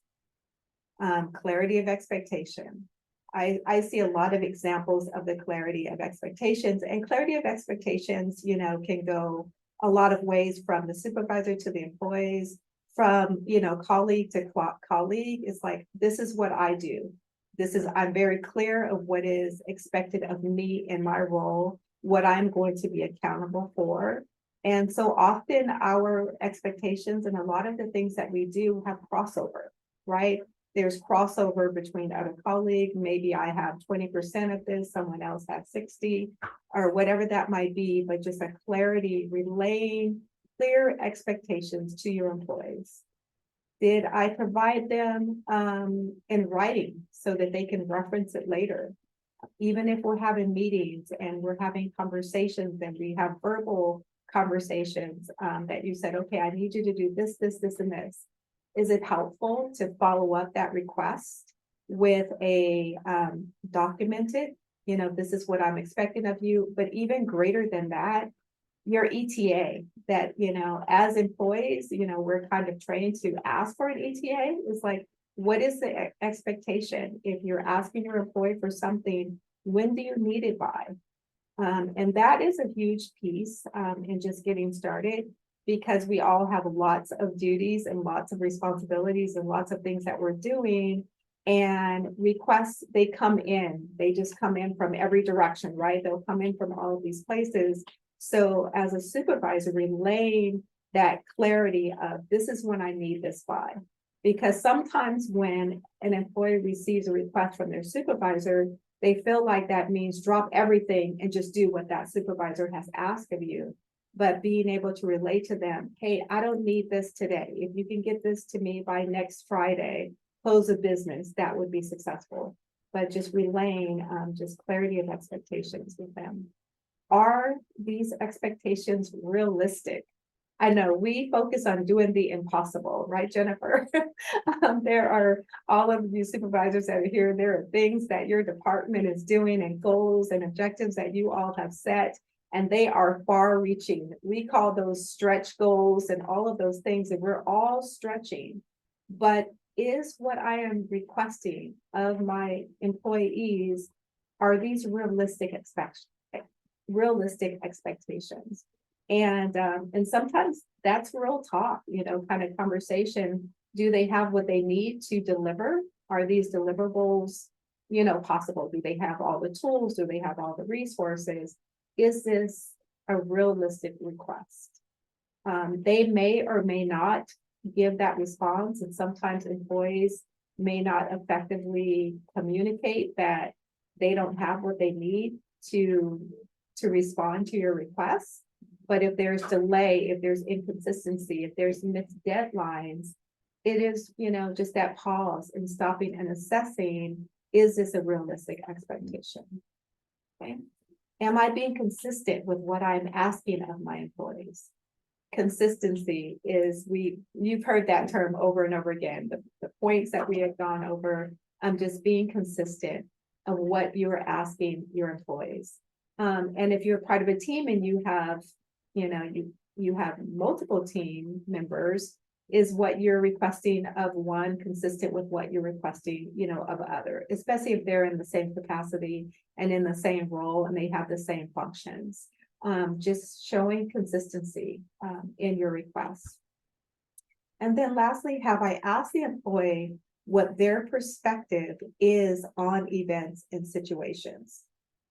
Clarity of expectation. I see a lot of examples of the clarity of expectations, and clarity of expectations, can go a lot of ways, from the supervisor to the employees, from, colleague to colleague. It's like, this is what I do. I'm very clear of what is expected of me in my role, what I'm going to be accountable for. And so often our expectations and a lot of the things that we do have crossover, right? There's crossover between other colleagues. Maybe I have 20% of this, someone else has 60, or whatever that might be, but just a clarity, relaying clear expectations to your employees. Did I provide them in writing so that they can reference it later? Even if we're having meetings and we're having conversations and we have verbal conversations, that you said, okay, I need you to do this, this, this, and this. Is it helpful to follow up that request with a documented, this is what I'm expecting of you, but even greater than that, your ETA that, as employees, we're kind of trained to ask for an ETA. It's like, what is the expectation? If you're asking your employee for something, when do you need it by? And that is a huge piece in just getting started, because we all have lots of duties and lots of responsibilities and lots of things that we're doing. And requests, they just come in from every direction, right? They'll come in from all of these places. So as a supervisor, relaying that clarity of this is when I need this by. Because sometimes when an employee receives a request from their supervisor, they feel like that means drop everything and just do what that supervisor has asked of you. But being able to relate to them, hey, I don't need this today. If you can get this to me by next Friday, close of business, that would be successful. But just relaying just clarity of expectations with them. Are these expectations realistic? I know we focus on doing the impossible, right, Jennifer? There are all of you supervisors that are here. There are things that your department is doing and goals and objectives that you all have set, and they are far reaching. We call those stretch goals and all of those things, and we're all stretching. But is what I am requesting of my employees, are these realistic expectations? And sometimes that's real talk, kind of conversation. Do they have what they need to deliver? Are these deliverables, possible? Do they have all the tools? Do they have all the resources? Is this a realistic request? They may or may not give that response, and sometimes employees may not effectively communicate that they don't have what they need to respond to your request. But if there's delay, if there's inconsistency, if there's missed deadlines, it is, just that pause and stopping and assessing, is this a realistic expectation? Okay. Am I being consistent with what I'm asking of my employees? Consistency is, you've heard that term over and over again, the points that we have gone over, just being consistent of what you're asking your employees. And if you're part of a team and you have, you have multiple team members, is what you're requesting of one consistent with what you're requesting, of other, especially if they're in the same capacity and in the same role and they have the same functions. Just showing consistency in your requests. And then lastly, have I asked the employee what their perspective is on events and situations?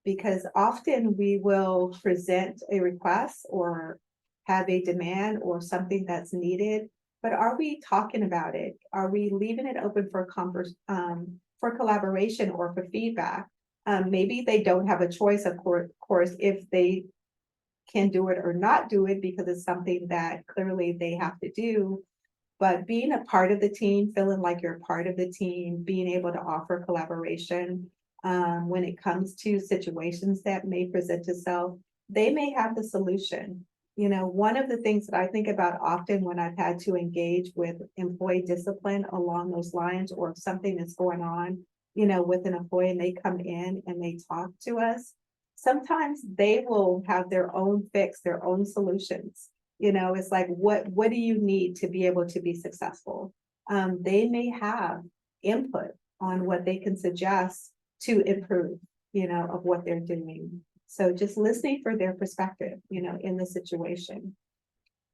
Because often we will present a request or have a demand or something that's needed, but are we talking about it? Are we leaving it open for collaboration or for feedback? Maybe they don't have a choice, of course, if they can do it or not do it, because it's something that clearly they have to do. But being a part of the team, feeling like you're part of the team, being able to offer collaboration when it comes to situations that may present itself, they may have the solution. One of the things that I think about often when I've had to engage with employee discipline along those lines, or if something is going on, with an employee and they come in and they talk to us, sometimes they will have their own fix, their own solutions. It's like, what do you need to be able to be successful? They may have input on what they can suggest to improve, of what they're doing. So just listening for their perspective, in the situation.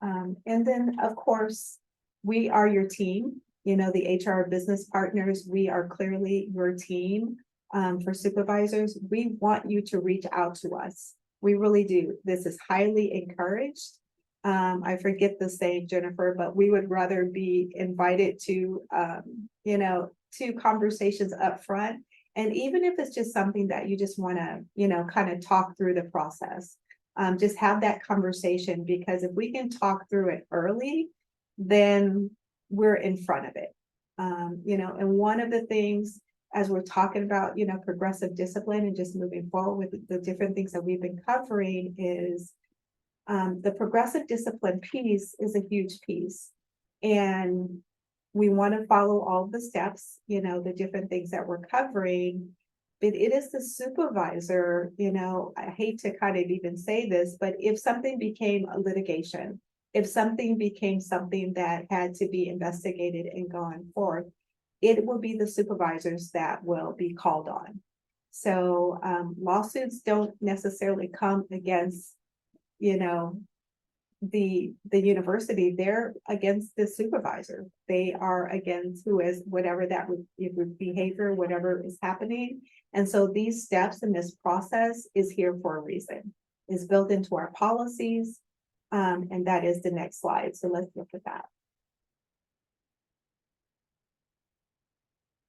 And then, of course, we are your team, the HR business partners, we are clearly your team. For supervisors, we want you to reach out to us. We really do. This is highly encouraged. I forget the saying, Jennifer, but we would rather be invited to, to conversations up front. And even if it's just something that you just want to, kind of talk through the process, just have that conversation, because if we can talk through it early, then we're in front of it. You know, and one of the things, as we're talking about, you know, progressive discipline and just moving forward with the different things that we've been covering is the progressive discipline piece is a huge piece. And we want to follow all the steps, you know, the different things that we're covering. But it is the supervisor, you know, I hate to kind of even say this, but if something became a litigation, if something became something that had to be investigated and gone forth, it will be the supervisors that will be called on. So lawsuits don't necessarily come against, you know, the university. They're against the supervisor. They are against who is whatever that would behavior, whatever is happening. And so these steps in this process is here for a reason, is built into our policies. And that is the next slide. So let's look at that.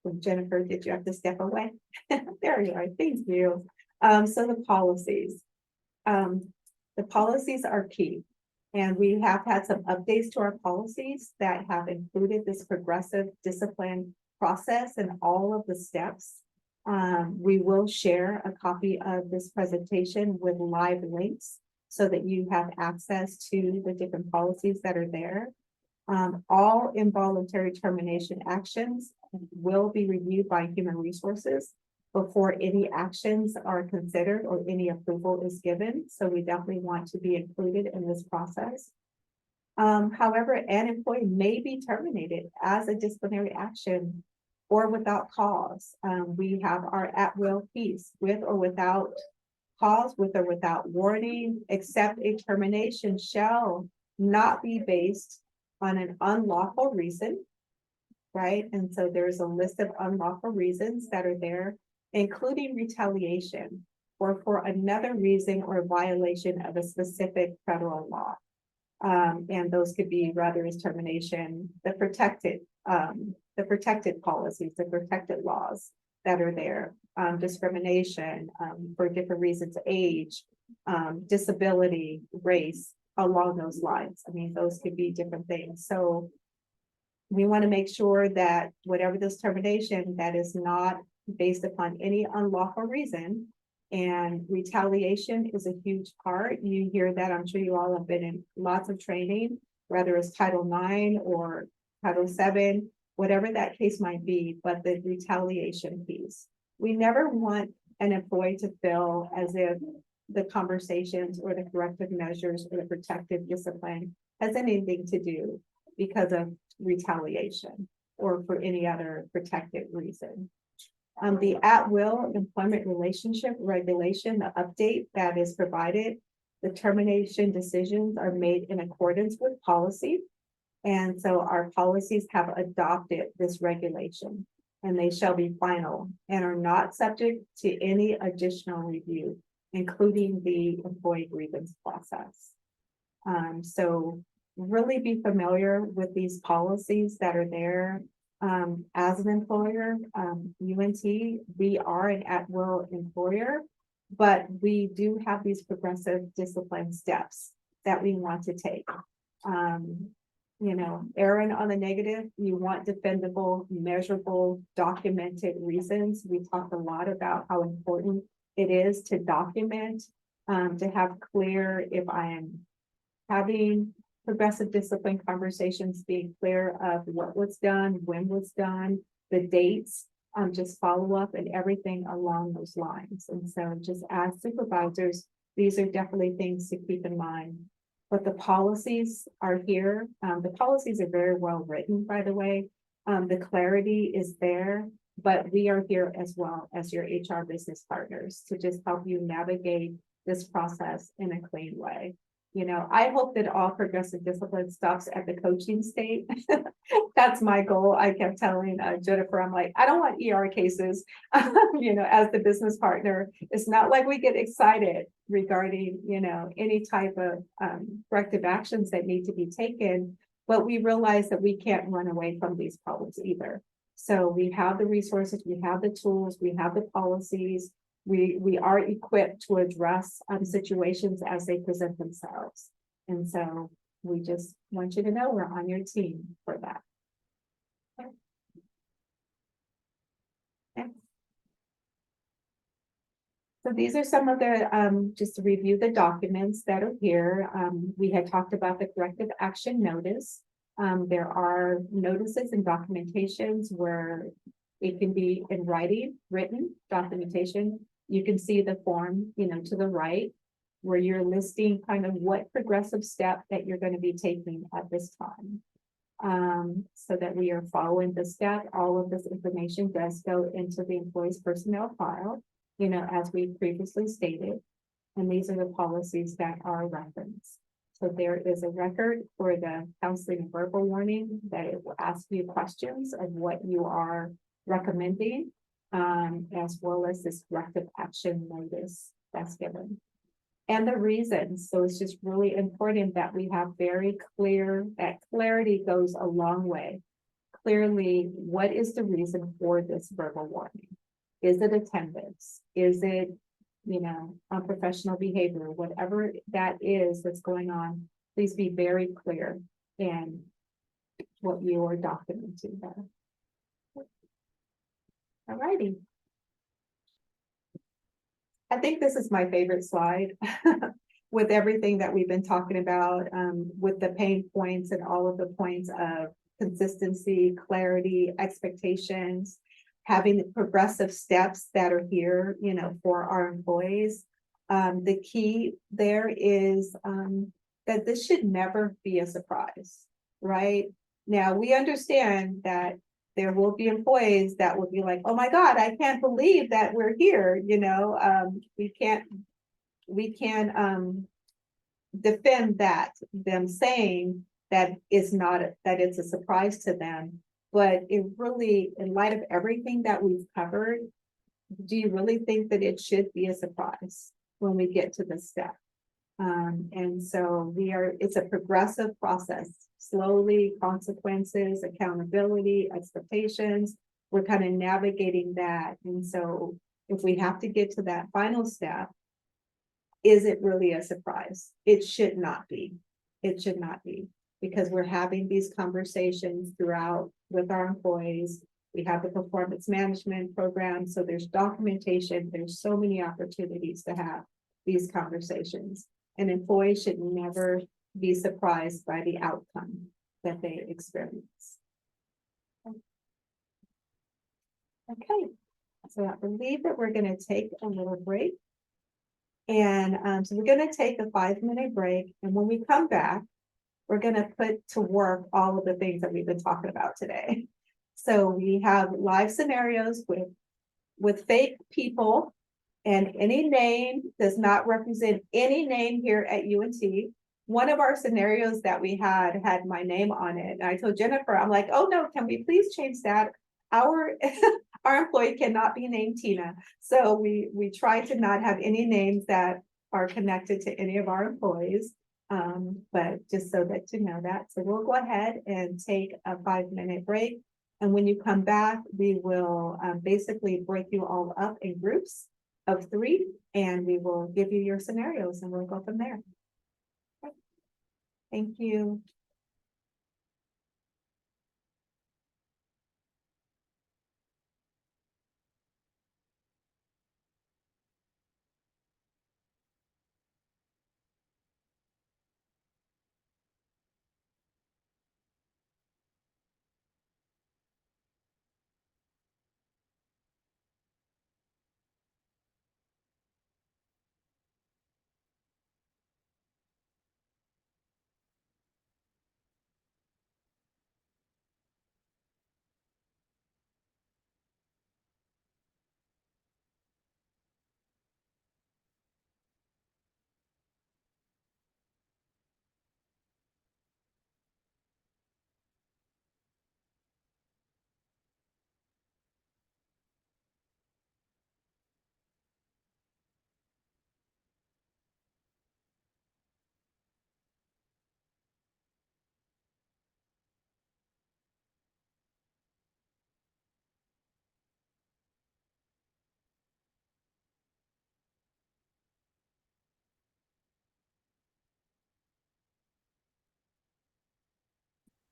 So Jennifer, did you have to step away? There you are. Thank you. So the policies. The policies are key. And we have had some updates to our policies that have included this progressive discipline process and all of the steps. We will share a copy of this presentation with live links so that you have access to the different policies that are there. All involuntary termination actions will be reviewed by Human Resources before any actions are considered or any approval is given. So we definitely want to be included in this process. However, an employee may be terminated as a disciplinary action or without cause. We have our at-will piece, with or without cause, with or without warning, except a termination shall not be based on an unlawful reason, right? And so there's a list of unlawful reasons that are there, including retaliation or for another reason or violation of a specific federal law. And those could be rather as termination, the protected policies, the protected laws that are there, discrimination for different reasons, age, disability, race, along those lines. I mean, those could be different things. So we want to make sure that whatever this termination, that is not based upon any unlawful reason. And retaliation is a huge part. You hear that. I'm sure you all have been in lots of training, whether it's Title IX or Title VII, whatever that case might be, but the retaliation piece. We never want an employee to feel as if the conversations or the corrective measures or the protective discipline has anything to do because of retaliation or for any other protected reason. The at-will employment relationship regulation, the update that is provided, the termination decisions are made in accordance with policy. And so our policies have adopted this regulation and they shall be final and are not subject to any additional review, including the employee grievance process. So really be familiar with these policies that are there. As an employer, UNT, we are an at-will employer, but we do have these progressive discipline steps that we want to take. You know, Aaron, on the negative, you want defendable, measurable, documented reasons. We talked a lot about how important it is to document, to have clear, if I am having progressive discipline conversations, being clear of what was done, when was done, the dates, just follow up and everything along those lines. And so just as supervisors, these are definitely things to keep in mind. But the policies are here. The policies are very well written, by the way. The clarity is there, but we are here as well as your HR business partners to just help you navigate this process in a clean way. You know, I hope that all progressive discipline stops at the coaching state. That's my goal. I kept telling Jennifer, I'm like, I don't want ER cases, you know, as the business partner. It's not like we get excited regarding, you know, any type of corrective actions that need to be taken, but we realize that we can't run away from these problems either. So we have the resources, we have the tools, we have the policies. We are equipped to address situations as they present themselves. And so we just want you to know we're on your team for that. So these are some of the, just to review the documents that are here. We had talked about the corrective action notice. There are notices and documentations where it can be in writing, written documentation. You can see the form, to the right, where you're listing kind of what progressive step that you're going to be taking at this time. So that we are following the step. All of this information does go into the employee's personnel file, as we previously stated. And these are the policies that are referenced. So there is a record for the counseling and verbal warning that it will ask you questions of what you are recommending, as well as this corrective action notice that's given. And the reasons. So it's just really important that we have very clear, that clarity goes a long way. Clearly, what is the reason for this verbal warning? Is it attendance? Is it, unprofessional behavior? Whatever that is that's going on, please be very clear in what you are documenting there. All righty. I think this is my favorite slide with everything that we've been talking about, with the pain points and all of the points of consistency, clarity, expectations, having the progressive steps that are here, for our employees. The key there is that this should never be a surprise, right? Now, we understand that there will be employees that will be like, oh my God, I can't believe that we're here, we can't defend that, them saying that it's not, that it's a surprise to them. But it really, in light of everything that we've covered, do you really think that it should be a surprise when we get to this step? And so it's a progressive process, slowly, consequences, accountability, expectations. We're kind of navigating that. And so if we have to get to that final step, is it really a surprise? It should not be. It should not be, because we're having these conversations throughout with our employees. We have the performance management program. So there's documentation. There's so many opportunities to have these conversations. And employees should never be surprised by the outcome that they experience. Okay, so I believe that we're going to take a little break. And so we're going to take a 5-minute break. And when we come back, we're going to put to work all of the things that we've been talking about today. So we have live scenarios with fake people, and any name does not represent any name here at UNT. One of our scenarios that we had my name on it. And I told Jennifer, I'm like, oh no, can we please change that? Our employee cannot be named Tina. So we try to not have any names that are connected to any of our employees. But just so that you know that. So we'll go ahead and take a 5-minute break. And when you come back, we will basically break you all up in groups of 3, and we will give you your scenarios and we'll go from there. Okay. Thank you.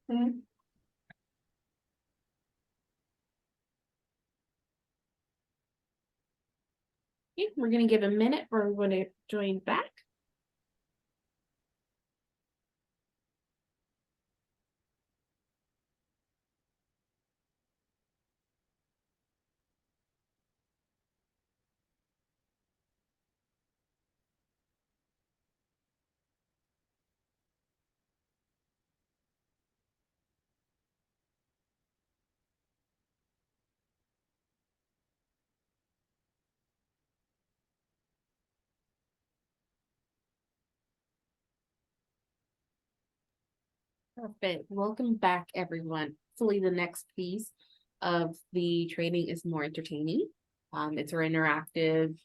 Hmm. Okay, we're gonna give a minute for everyone to join back. Perfect. Welcome back, everyone. Hopefully, the next piece of the training is more entertaining. It's our interactive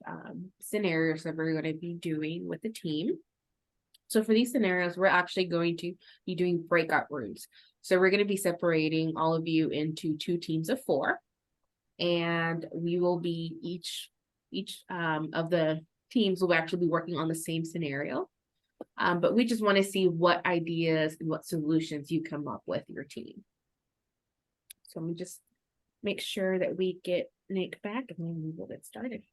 scenarios that we're going to be doing with the team. So for these scenarios, we're actually going to be doing breakout rooms. So we're going to be separating all of you into 2 teams of 4, and we will be each of the teams will actually be working on the same scenario. But we just want to see what ideas and what solutions you come up with your team. So let me just make sure that we get Nick back and then we will get started.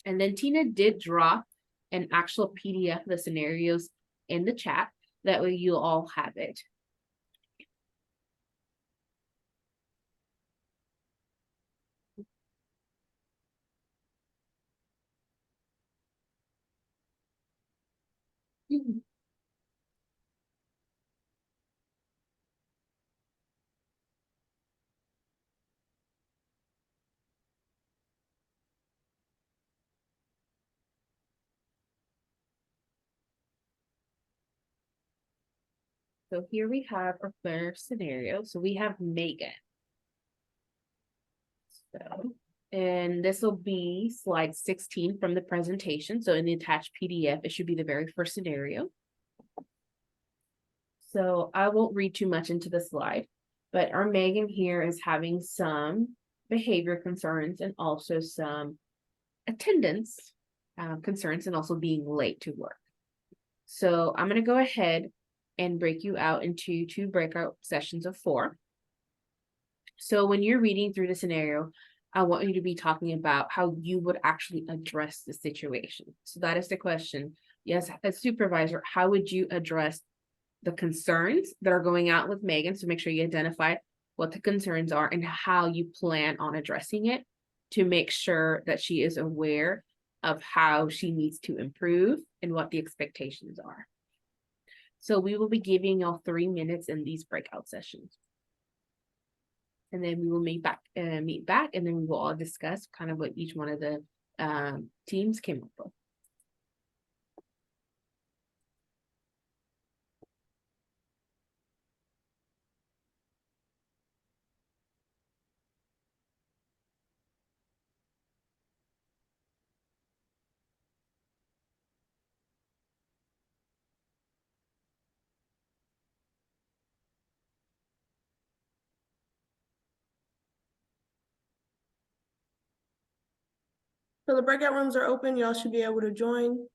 And then Tina did drop an actual PDF of the scenarios in the chat. That way you'll all have it. So here we have our first scenario. So we have Megan. So, and this will be slide 16 from the presentation. So in the attached PDF, it should be the very first scenario. So I won't read too much into the slide, but our Megan here is having some behavior concerns and also some attendance concerns and also being late to work. So I'm going to go ahead and break you out into 2 breakout sessions of 4. So when you're reading through the scenario, I want you to be talking about how you would actually address the situation. So that is the question. Yes, as supervisor, how would you address the concerns that are going out with Megan? So make sure you identify what the concerns are and how you plan on addressing it to make sure that she is aware of how she needs to improve and what the expectations are. So we will be giving y'all 3 minutes in these breakout sessions. And then we will meet back, and then we will all discuss kind of what each one of the teams came up with. So the breakout rooms are open. Y'all should be able to join.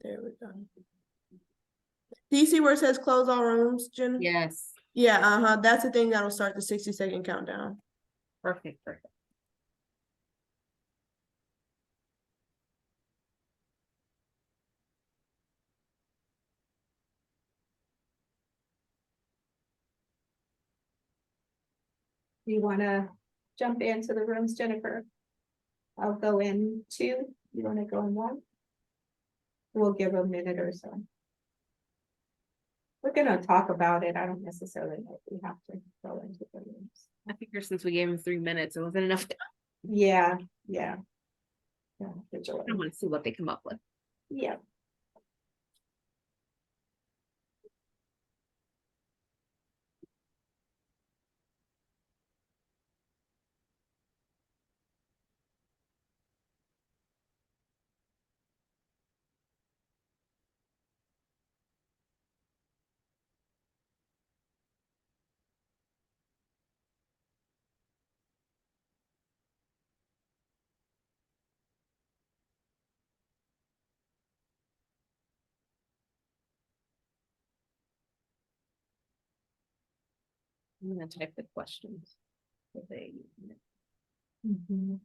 There we go. Do you see where it says close all rooms, Jen? Yes, Yeah, that's the thing that'll start the 60-second countdown. perfect. You wanna jump into the rooms, Jennifer? I'll go in 2. You wanna go in 1? We'll give a minute or so. We're gonna talk about it. I don't necessarily know if we have to go into the rooms. I figure since we gave him 3 minutes, it wasn't enough time. Yeah. Yeah, I want to see what they come up with. yeah. I'm gonna type the questions. So they- Mhm.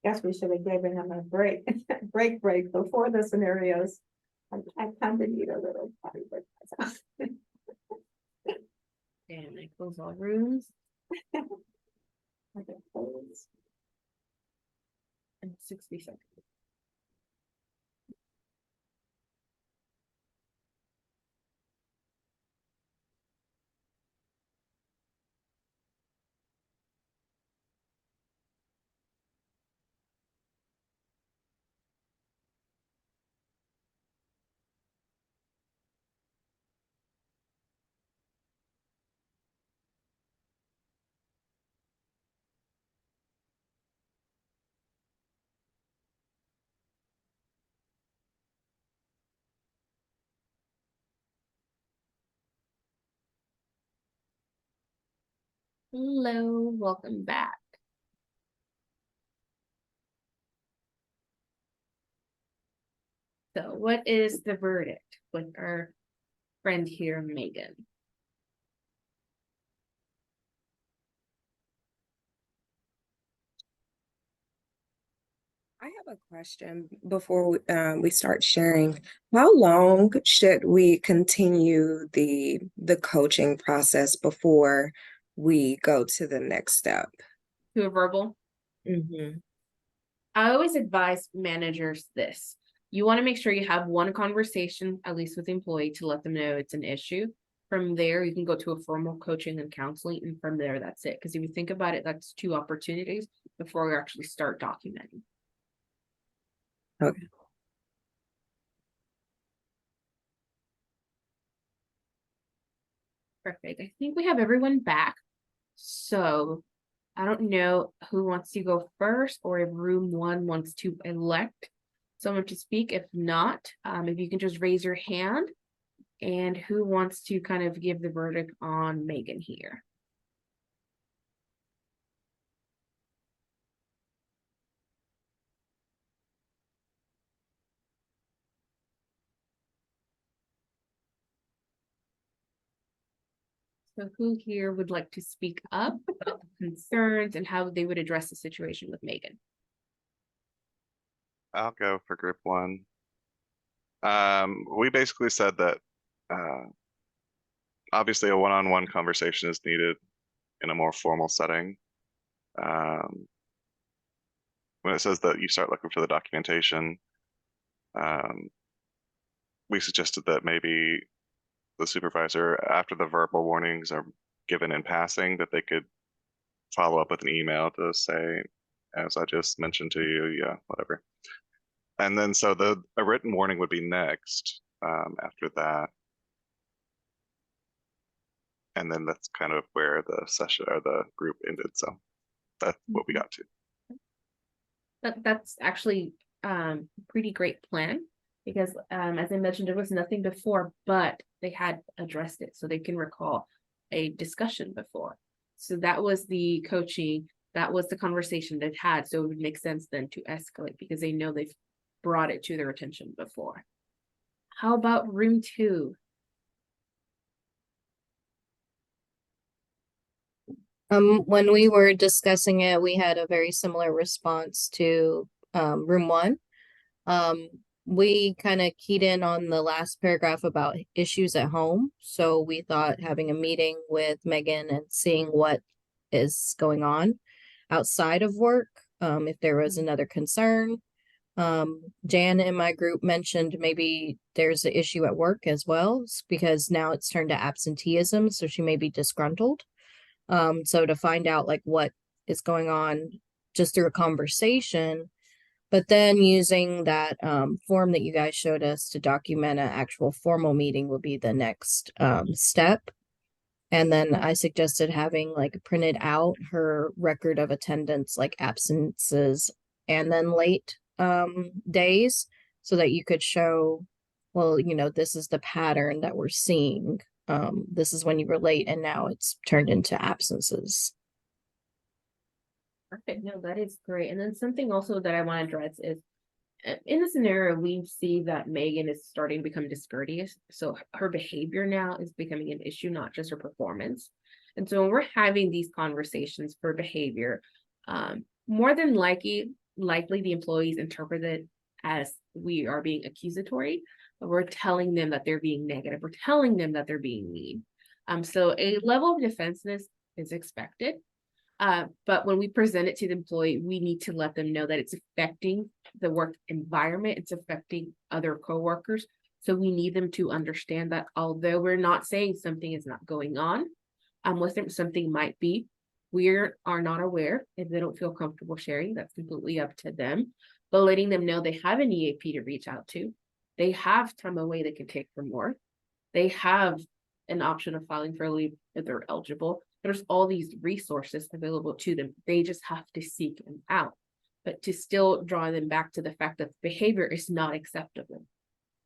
Guess we should have given him a break, break before the scenarios. I kind of need a little potty break myself. And I close all rooms Okay, close. in 60 seconds. Hello, welcome back. So what is the verdict with our friend here, Megan? I have a question before we start sharing. How long should we continue the coaching process before we go to the next step? To a verbal? Mm-hmm. I always advise managers this. You want to make sure you have one conversation, at least with the employee, to let them know it's an issue. From there, you can go to a formal coaching and counseling, and from there, that's it. Because if you think about it, that's 2 opportunities before we actually start documenting. Okay. Perfect. I think we have everyone back. So I don't know who wants to go first or if room 1 wants to elect someone to speak. If not, if you can just raise your hand, and who wants to kind of give the verdict on Megan here. So who here would like to speak up about the concerns and how they would address the situation with Megan? I'll go for group 1. We basically said that obviously a one-on-one conversation is needed in a more formal setting. When it says that you start looking for the documentation, we suggested that maybe the supervisor, after the verbal warnings are given in passing, that they could follow up with an email to say, as I just mentioned to you, yeah, whatever. And then so a written warning would be next after that. And then that's kind of where the session or the group ended. So that's what we got to. That's actually pretty great plan because as I mentioned, there was nothing before, but they had addressed it, so they can recall a discussion before. So that was the coaching, that was the conversation they've had. So it would make sense then to escalate because they know they've brought it to their attention before. How about room 2? When we were discussing it, we had a very similar response to room 1. We kind of keyed in on the last paragraph about issues at home. So we thought having a meeting with Megan and seeing what is going on outside of work, if there was another concern. Jan in my group mentioned maybe there's an issue at work as well, because now it's turned to absenteeism, so she may be disgruntled. So to find out like what is going on just through a conversation, but then using that form that you guys showed us to document an actual formal meeting will be the next step. And then I suggested having like printed out her record of attendance, like absences and then late days, so that you could show, well, you know, this is the pattern that we're seeing. This is when you were late and now it's turned into absences. Perfect. No, that is great. And then something also that I want to address is in the scenario, we see that Megan is starting to become discourteous. So her behavior now is becoming an issue, not just her performance. And so when we're having these conversations for behavior, more than likely the employees interpret it as we are being accusatory, but we're telling them that they're being negative. We're telling them that they're being mean. So a level of defensiveness is expected. But when we present it to the employee, we need to let them know that it's affecting the work environment, it's affecting other coworkers. So we need them to understand that although we're not saying something is not going on, with them, something might be, we are not aware. If they don't feel comfortable sharing, that's completely up to them. But letting them know they have an EAP to reach out to, they have time away they can take from work, they have an option of filing for leave if they're eligible. There's all these resources available to them. They just have to seek them out, but to still draw them back to the fact that behavior is not acceptable.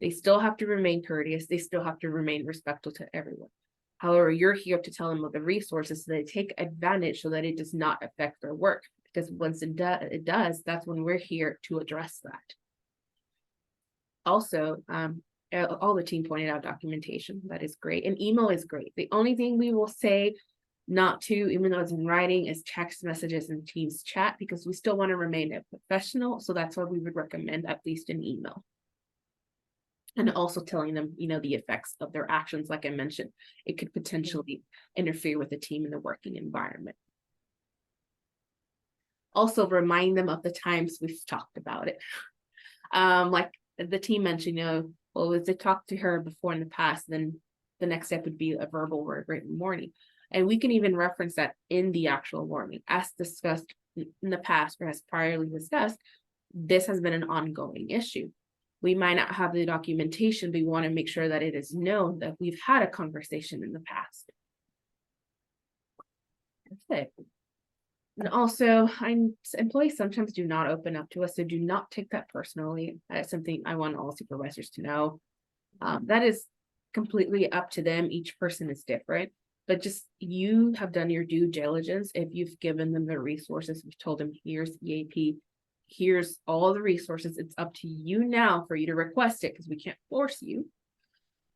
They still have to remain courteous. They still have to remain respectful to everyone. However, you're here to tell them of the resources so they take advantage so that it does not affect their work. Because once it does, that's when we're here to address that. Also, all the team pointed out documentation. That is great. And email is great. The only thing we will say not to, even though it's in writing, is text messages and Teams chat, because we still want to remain a professional. So that's why we would recommend at least an email. And also telling them, you know, the effects of their actions. Like I mentioned, it could potentially interfere with the team in the working environment. Also remind them of the times we've talked about it. Like the team mentioned, you know, well, if they talked to her before in the past, then the next step would be a verbal or a written warning. And we can even reference that in the actual warning. As discussed in the past or as priorly discussed, this has been an ongoing issue. We might not have the documentation, but we want to make sure that it is known that we've had a conversation in the past. That's it. And also, employees sometimes do not open up to us, so do not take that personally. That's something I want all supervisors to know. That is completely up to them. Each person is different, but just you have done your due diligence. If you've given them the resources, we've told them here's EAP, here's all the resources. It's up to you now for you to request it because we can't force you.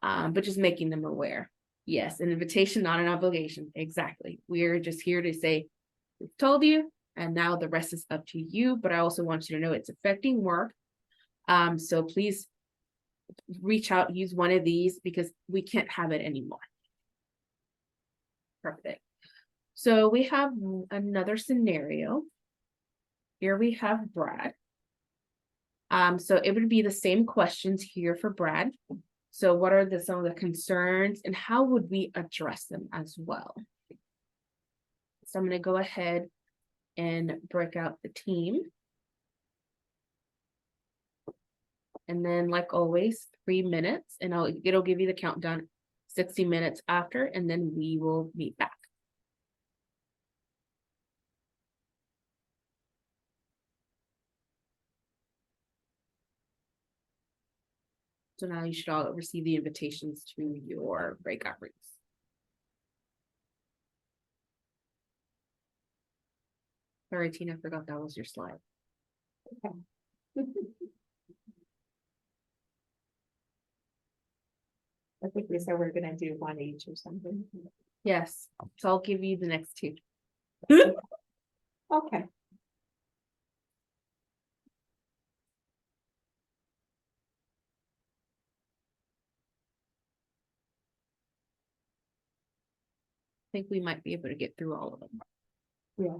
But just making them aware. Yes, an invitation, not an obligation. Exactly. We're just here to say, we've told you, and now the rest is up to you. But I also want you to know it's affecting work. So please reach out, use one of these because we can't have it anymore. Perfect. So we have another scenario. Here we have Brad. So it would be the same questions here for Brad. So what are some of the concerns and how would we address them as well? So I'm going to go ahead and break out the team. And then like always, 3 minutes, and it'll give you the countdown 60 minutes after, and then we will meet back. So now you should all receive the invitations to your breakout rooms. Sorry, Tina, I forgot that was your slide. I think we said we're gonna do one each or something. Yes, so I'll give you the next two. Okay. I think we might be able to get through all of them. Yeah.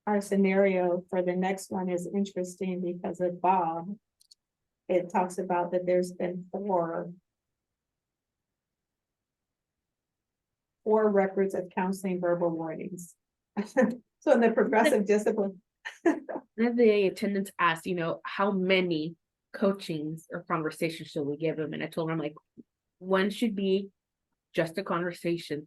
Our scenario for the next one is interesting because of Bob. It talks about that there's been four records of counseling verbal warnings. So in the progressive discipline. One of the attendants asked, how many coachings or conversations should we give them? And I told him, like, one should be just a conversation,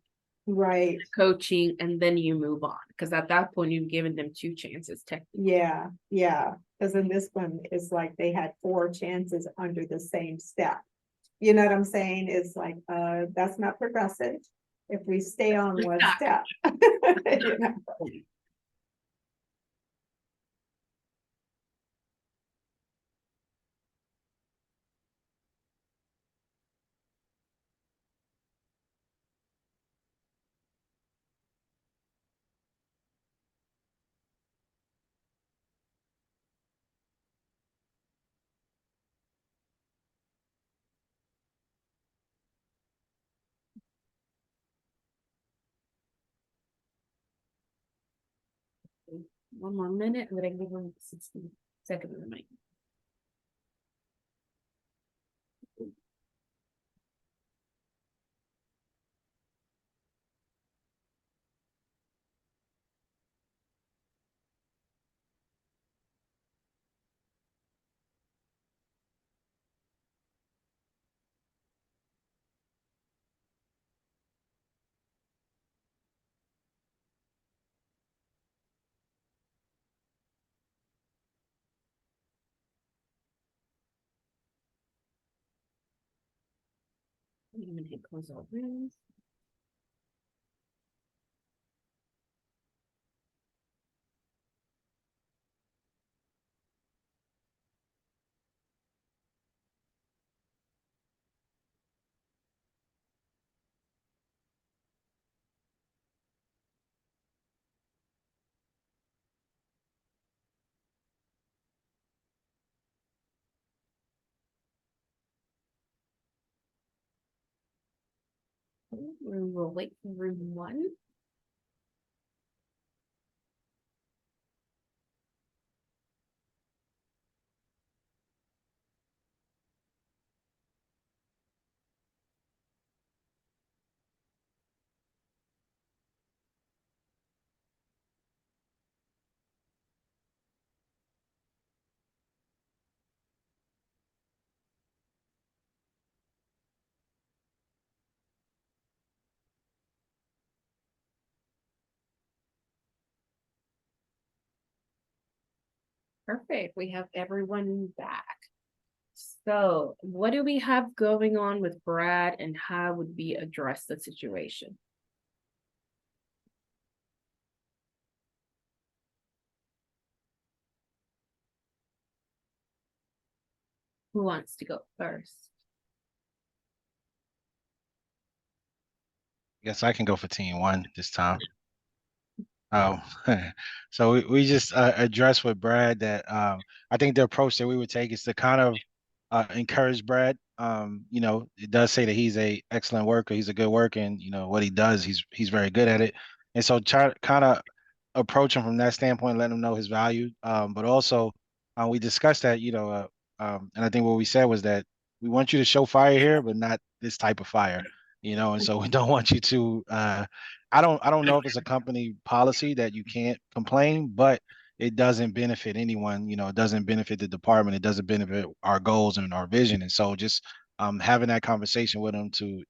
Right, coaching, and then you move on. Because at that point, you've given them two chances technically. yeah, because in this one, it's like they had 4 chances under the same step. You know what I'm saying? It's like, that's not progressive. If we stay on one Stuck. step. You know? One more minute, and then I give them 60 seconds of the mic. I'm gonna hit close all rooms. We will wait for room 1. Perfect. We have everyone back. So what do we have going on with Brad, and how would we address the situation? Who wants to go first? Guess I can go for team one this time. Oh, so we just addressed with Brad that I think the approach that we would take is to kind of encourage Brad. It does say that he's a excellent worker, he's a good worker, and what he does, he's very good at it. And so try kind of approach him from that standpoint, let him know his value. But also we discussed that, and I think what we said was that we want you to show fire here, but not this type of fire, and so we don't want you to I don't know if it's a company policy that you can't complain, but it doesn't benefit anyone, it doesn't benefit the department, it doesn't benefit our goals and our vision. And so just having that conversation with them to,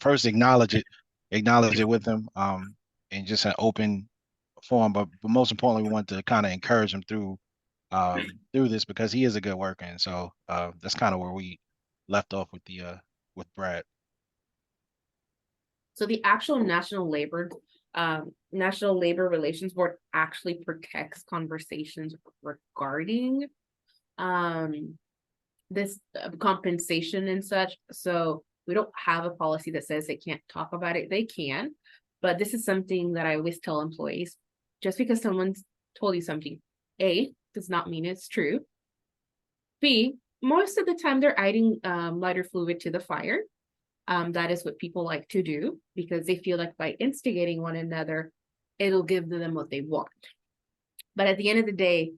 first acknowledge it with them, and just an open forum. But most importantly, we want to kind of encourage him through this because he is a good worker. And so that's kind of where we left off with Brad. So the actual National Labor Relations Board actually protects conversations regarding this compensation and such. So we don't have a policy that says they can't talk about it. They can, but this is something that I always tell employees. Just because someone's told you something, A, does not mean it's true. B, most of the time they're adding lighter fluid to the fire. That is what people like to do because they feel like by instigating one another, it'll give them what they want. But at the end of the day,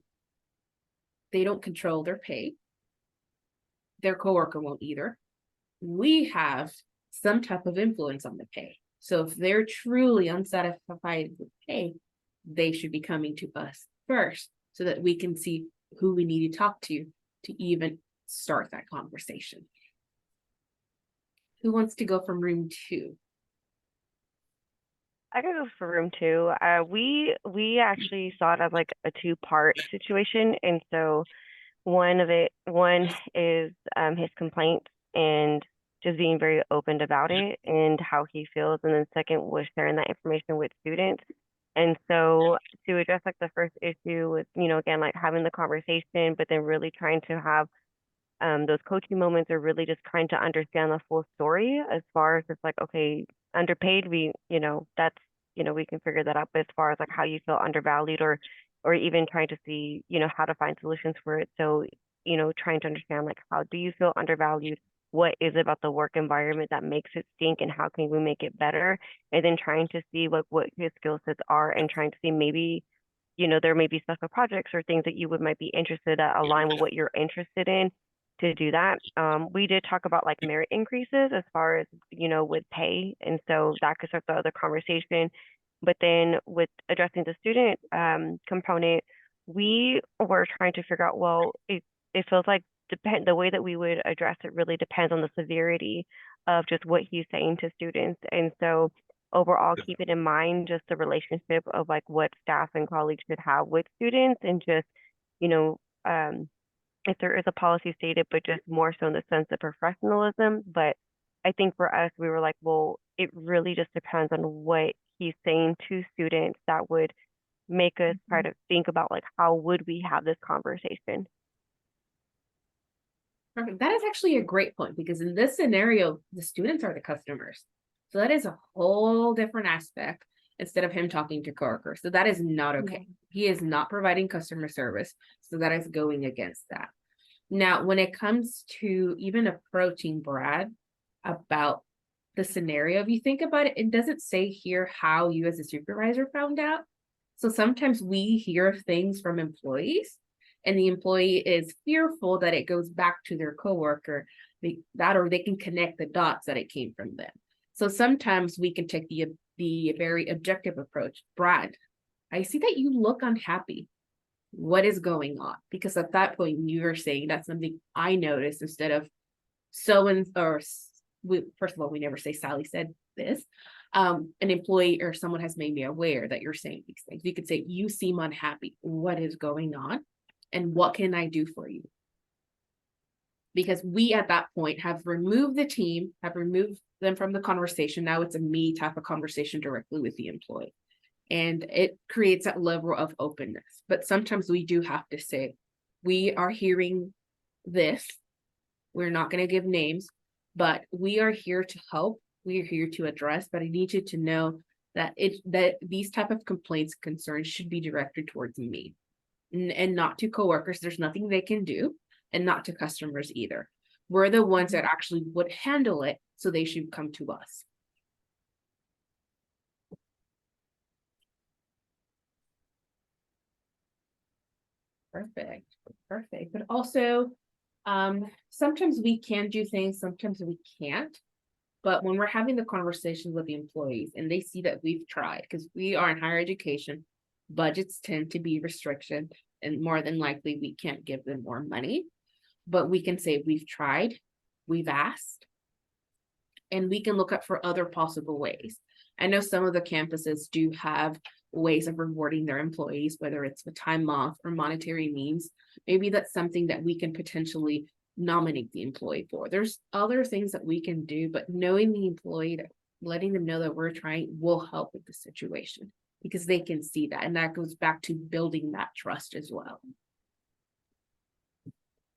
they don't control their pay. Their coworker won't either. We have some type of influence on the pay. So if they're truly unsatisfied with pay, they should be coming to us first so that we can see who we need to talk to even start that conversation. Who wants to go from room 2? I could go for room 2. We actually saw it as like a 2-part situation, and so one is his complaints and just being very open about it and how he feels, and then second was sharing that information with students. And so to address like the first issue with, again, like having the conversation, but then really trying to have those coaching moments are really just trying to understand the full story as far as it's like, okay, underpaid, that's, we can figure that out. But as far as like how you feel undervalued or even trying to see, how to find solutions for it. So, trying to understand like, how do you feel undervalued? What is it about the work environment that makes it stink and how can we make it better? And then trying to see what his skill sets are and trying to see maybe, there may be special projects or things that you might be interested that align with what you're interested in to do that. We did talk about like merit increases as far as, with pay. And so that could start the other conversation. But then with addressing the student component, we were trying to figure out, well, it feels like the way that we would address it really depends on the severity of just what he's saying to students. And so overall, keeping in mind just the relationship of like what staff and colleagues should have with students and just, if there is a policy stated, but just more so in the sense of professionalism. But I think for us, we were like, well, it really just depends on what he's saying to students that would make us try to think about like, how would we have this conversation? Perfect. That is actually a great point because in this scenario, the students are the customers. So that is a whole different aspect instead of him talking to coworkers. So that is not okay. He is not providing customer service. So that is going against that. Now, when it comes to even approaching Brad about the scenario, if you think about it, it doesn't say here how you as a supervisor found out. So sometimes we hear of things from employees and the employee is fearful that it goes back to their coworker, or they can connect the dots that it came from them. So sometimes we can take the very objective approach. Brad, I see that you look unhappy. What is going on? Because at that point you are saying that's something I noticed instead of first of all, we never say Sally said this. An employee or someone has made me aware that you're saying these things. You could say, you seem unhappy. What is going on? And what can I do for you? Because we at that point have removed the team, have removed them from the conversation. Now it's a me type of conversation directly with the employee. And it creates that level of openness. But sometimes we do have to say, we are hearing this. We're not going to give names, but we are here to help. We are here to address, but I need you to know that these type of complaints, concerns should be directed towards me and not to coworkers. There's nothing they can do, and not to customers either. We're the ones that actually would handle it, so they should come to us. Perfect, perfect. But also, sometimes we can do things, sometimes we can't. But when we're having the conversations with the employees and they see that we've tried, because we are in higher education, budgets tend to be restricted, and more than likely we can't give them more money. But we can say we've tried, we've asked, and we can look up for other possible ways. I know some of the campuses do have ways of rewarding their employees, whether it's with time off or monetary means. Maybe that's something that we can potentially nominate the employee for. There's other things that we can do, but knowing the employee, that letting them know that we're trying will help with the situation, because they can see that. And that goes back to building that trust as well.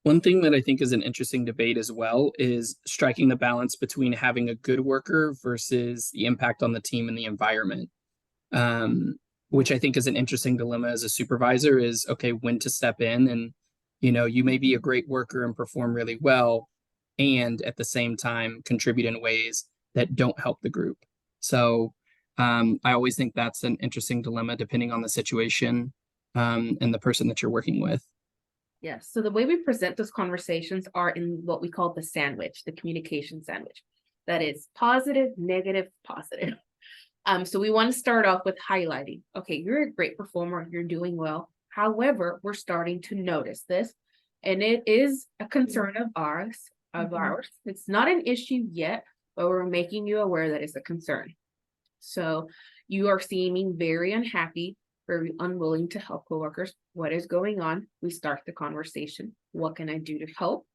One thing that I think is an interesting debate as well is striking the balance between having a good worker versus the impact on the team and the environment. Which I think is an interesting dilemma as a supervisor, is okay, when to step in. And you may be a great worker and perform really well, and at the same time contribute in ways that don't help the group. So I always think that's an interesting dilemma depending on the situation and the person that you're working with. Yes. So the way we present those conversations are in what we call the sandwich, the communication sandwich. That is positive, negative, positive. So we want to start off with highlighting, okay, you're a great performer, you're doing well. However, we're starting to notice this, and it is a concern of ours. It's not an issue yet, but we're making you aware that it's a concern. So you are seeming very unhappy, very unwilling to help coworkers. What is going on? We start the conversation. What can I do to help?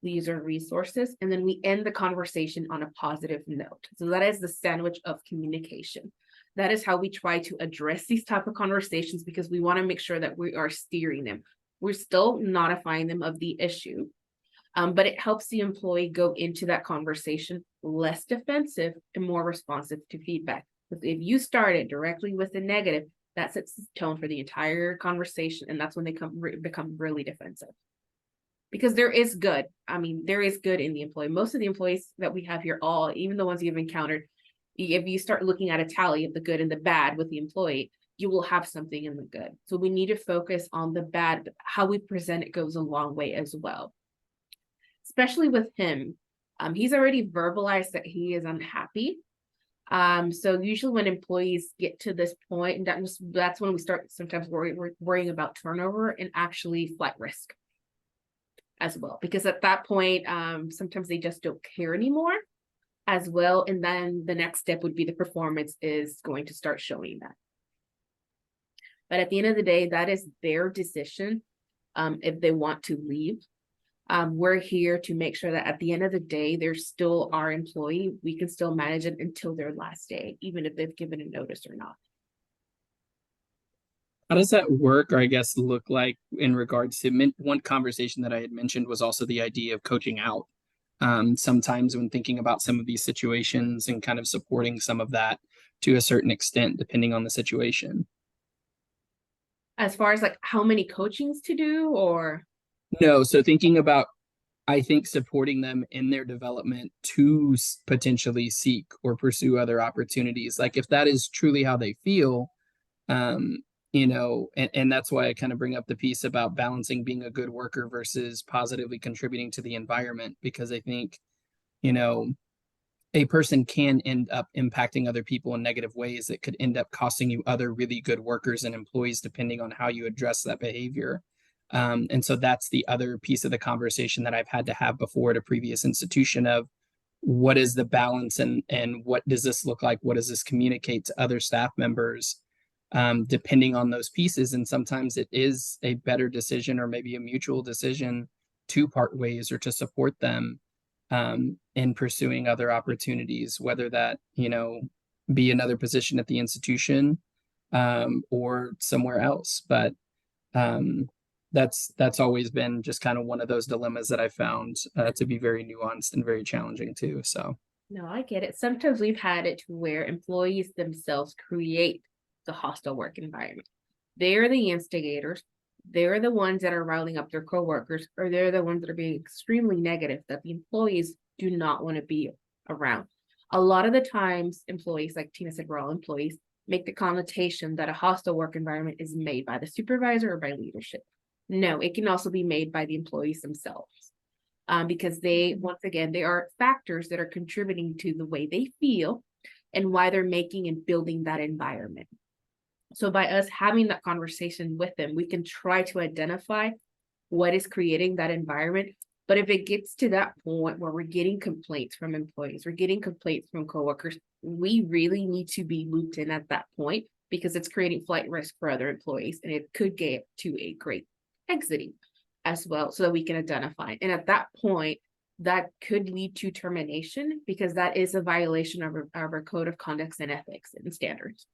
These are resources, and then we end the conversation on a positive note. So that is the sandwich of communication. That is how we try to address these type of conversations, because we want to make sure that we are steering them. We're still notifying them of the issue, but it helps the employee go into that conversation less defensive and more responsive to feedback. If you start it directly with the negative, that sets the tone for the entire conversation, and that's when they become really defensive. Because there is good. I mean, there is good in the employee. Most of the employees that we have here, even the ones you've encountered, if you start looking at a tally of the good and the bad with the employee, you will have something in the good. So we need to focus on the bad, but how we present it goes a long way as well. Especially with him. He's already verbalized that he is unhappy. So usually when employees get to this point, and that's when we start sometimes worrying about turnover and actually flight risk as well, because at that point, sometimes they just don't care anymore as well. And then the next step would be the performance is going to start showing that. But at the end of the day, that is their decision if they want to leave. We're here to make sure that at the end of the day, they're still our employee. We can still manage it until their last day, even if they've given a notice or not. How does that work, or I guess look like, in regards to one conversation that I had mentioned was also the idea of coaching out. Sometimes when thinking about some of these situations and kind of supporting some of that to a certain extent, depending on the situation. As far as like how many coachings to do, or? No, so thinking about, I think, supporting them in their development to potentially seek or pursue other opportunities. Like if that is truly how they feel, and that's why I kind of bring up the piece about balancing being a good worker versus positively contributing to the environment, because I think, a person can end up impacting other people in negative ways that could end up costing you other really good workers and employees, depending on how you address that behavior. And so that's the other piece of the conversation that I've had to have before at a previous institution of what is the balance and what does this look like? What does this communicate to other staff members? Depending on those pieces. And sometimes it is a better decision, or maybe a mutual decision, to part ways or to support them in pursuing other opportunities, whether that, be another position at the institution or somewhere else. But that's always been just kind of one of those dilemmas that I found to be very nuanced and very challenging too. So No, I get it. Sometimes we've had it to where employees themselves create the hostile work environment. They're the instigators. They're the ones that are riling up their coworkers, or they're the ones that are being extremely negative that the employees do not want to be around. A lot of the times, employees, like Tina said, we're all employees, make the connotation that a hostile work environment is made by the supervisor or by leadership. No, it can also be made by the employees themselves. Because they, once again, they are factors that are contributing to the way they feel and why they're making and building that environment. So by us having that conversation with them, we can try to identify what is creating that environment. But if it gets to that point where we're getting complaints from employees, we're getting complaints from coworkers, we really need to be looped in at that point, because it's creating flight risk for other employees, and it could get to a great exiting as well, so that we can identify. And at that point, that could lead to termination, because that is a violation of our code of conduct and ethics and standards.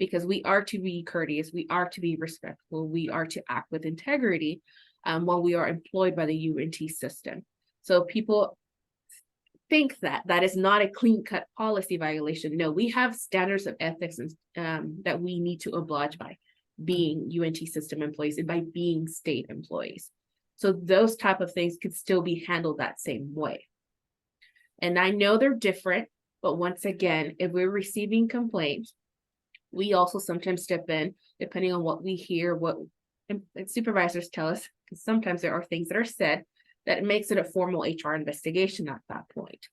Because we are to be courteous, we are to be respectful, we are to act with integrity while we are employed by the UNT system. So people think that that is not a clean-cut policy violation. No, we have standards of ethics and that we need to oblige by being UNT system employees and by being state employees. So those type of things could still be handled that same way. And I know they're different, but once again, if we're receiving complaints, we also sometimes step in, depending on what we hear, what supervisors tell us, because sometimes there are things that are said that makes it a formal HR investigation at that point.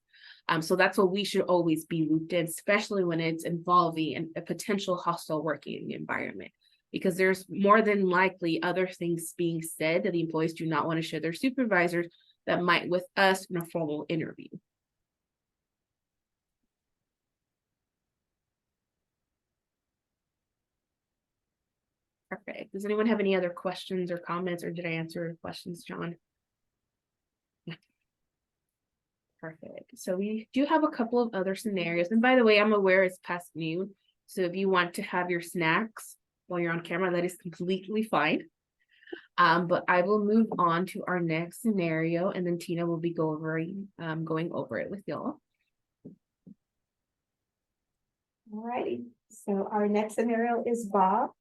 So that's what we should always be looped in, especially when it's involving a potential hostile working environment, because there's more than likely other things being said that the employees do not want to share their supervisors that might with us in a formal interview. Perfect. Does anyone have any other questions or comments, or did I answer your questions, John? Perfect. So we do have a couple of other scenarios. And by the way, I'm aware it's past noon. So if you want to have your snacks while you're on camera, that is completely fine. But I will move on to our next scenario, and then Tina will be going over it with y'all. Alrighty, so our next scenario is Bob.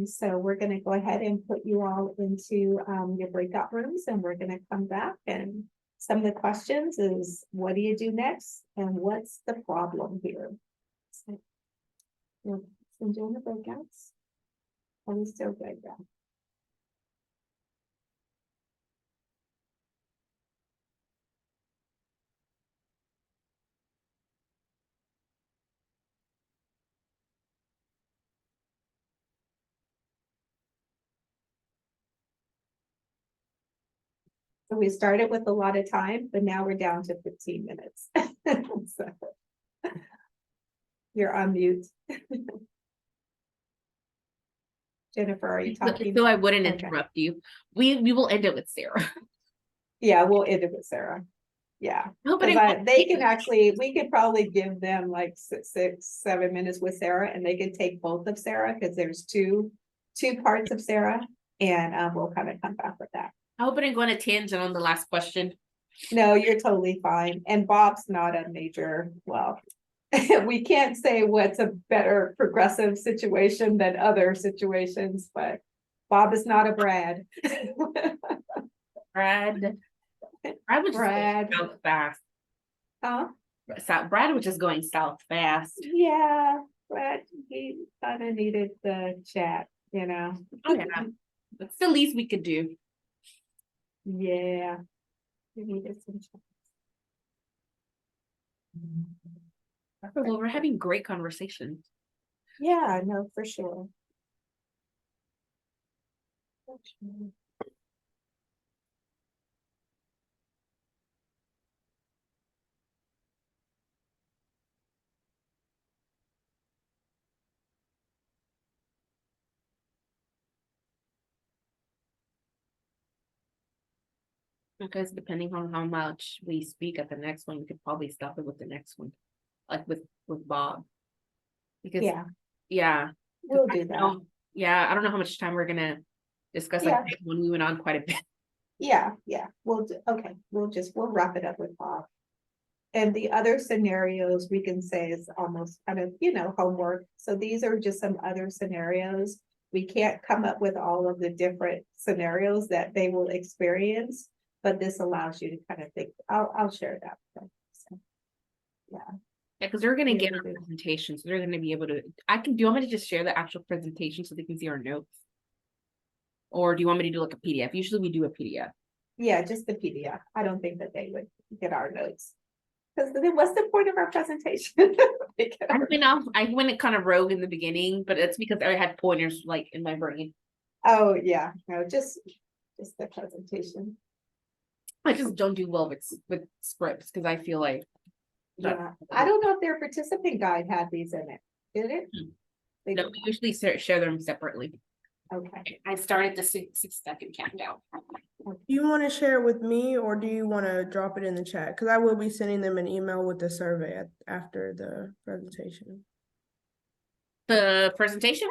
So we're gonna go ahead and put you all into your breakout rooms, and we're gonna come back, and some of the questions is, what do you do next? And what's the problem here? So, you're doing the breakouts. Are we still good? Yeah. So we started with a lot of time, but now we're down to 15 minutes. So, you're on mute. Jennifer, are you talking? So I wouldn't Okay. interrupt you. We will end it with Sarah. Yeah, we'll end it with Sarah. Yeah, they can actually, we could probably give them like 7 minutes with Sarah, and they could take both of Sarah, because there's two parts of Sarah, and we'll kind of come back with that. I hope I didn't go on a tangent on the last question. No, you're totally fine. And Bob's not a major, well, we can't say what's a better progressive situation than other situations, but Bob is not a Brad. Brad was just going south fast. Brad was just going south fast. Yeah, Brad, he kind of needed the chat, you know. Oh yeah, that's the least we could do. Yeah, he needed some chat. Well, we're having great conversations. Yeah, no, for sure. Because depending on how much we speak at the next one, we could probably stop it with the next one, like with Bob. Because yeah, we'll do that. Yeah, I don't know how much time we're gonna discuss Yeah. like when we went on quite a bit. Yeah, okay, we'll wrap it up with Bob. And the other scenarios we can say is almost kind of, homework. So these are just some other scenarios. We can't come up with all of the different scenarios that they will experience, but this allows you to kind of think. I'll share that with them. So, yeah. Yeah, because they're gonna Yeah, get we our do. presentation, so they're gonna be able to. Do you want me to just share the actual presentation so they can see our notes, or do you want me to do like a PDF? Usually we do a PDF. Yeah, just the PDF. I don't think that they would get our notes. Because then what's the point of our presentation? I went kind of rogue in the beginning, but it's because I had pointers like in my brain. Oh, yeah, no, just the presentation. I just don't do well with scripts because I feel like. Yeah, I don't know if their participant guide had these in it. Did it? They No, did we usually share them separately. not. Okay. I started the 6-second countdown. Do you want to share it with me or do you want to drop it in the chat? Because I will be sending them an email with the survey after the presentation. The presentation?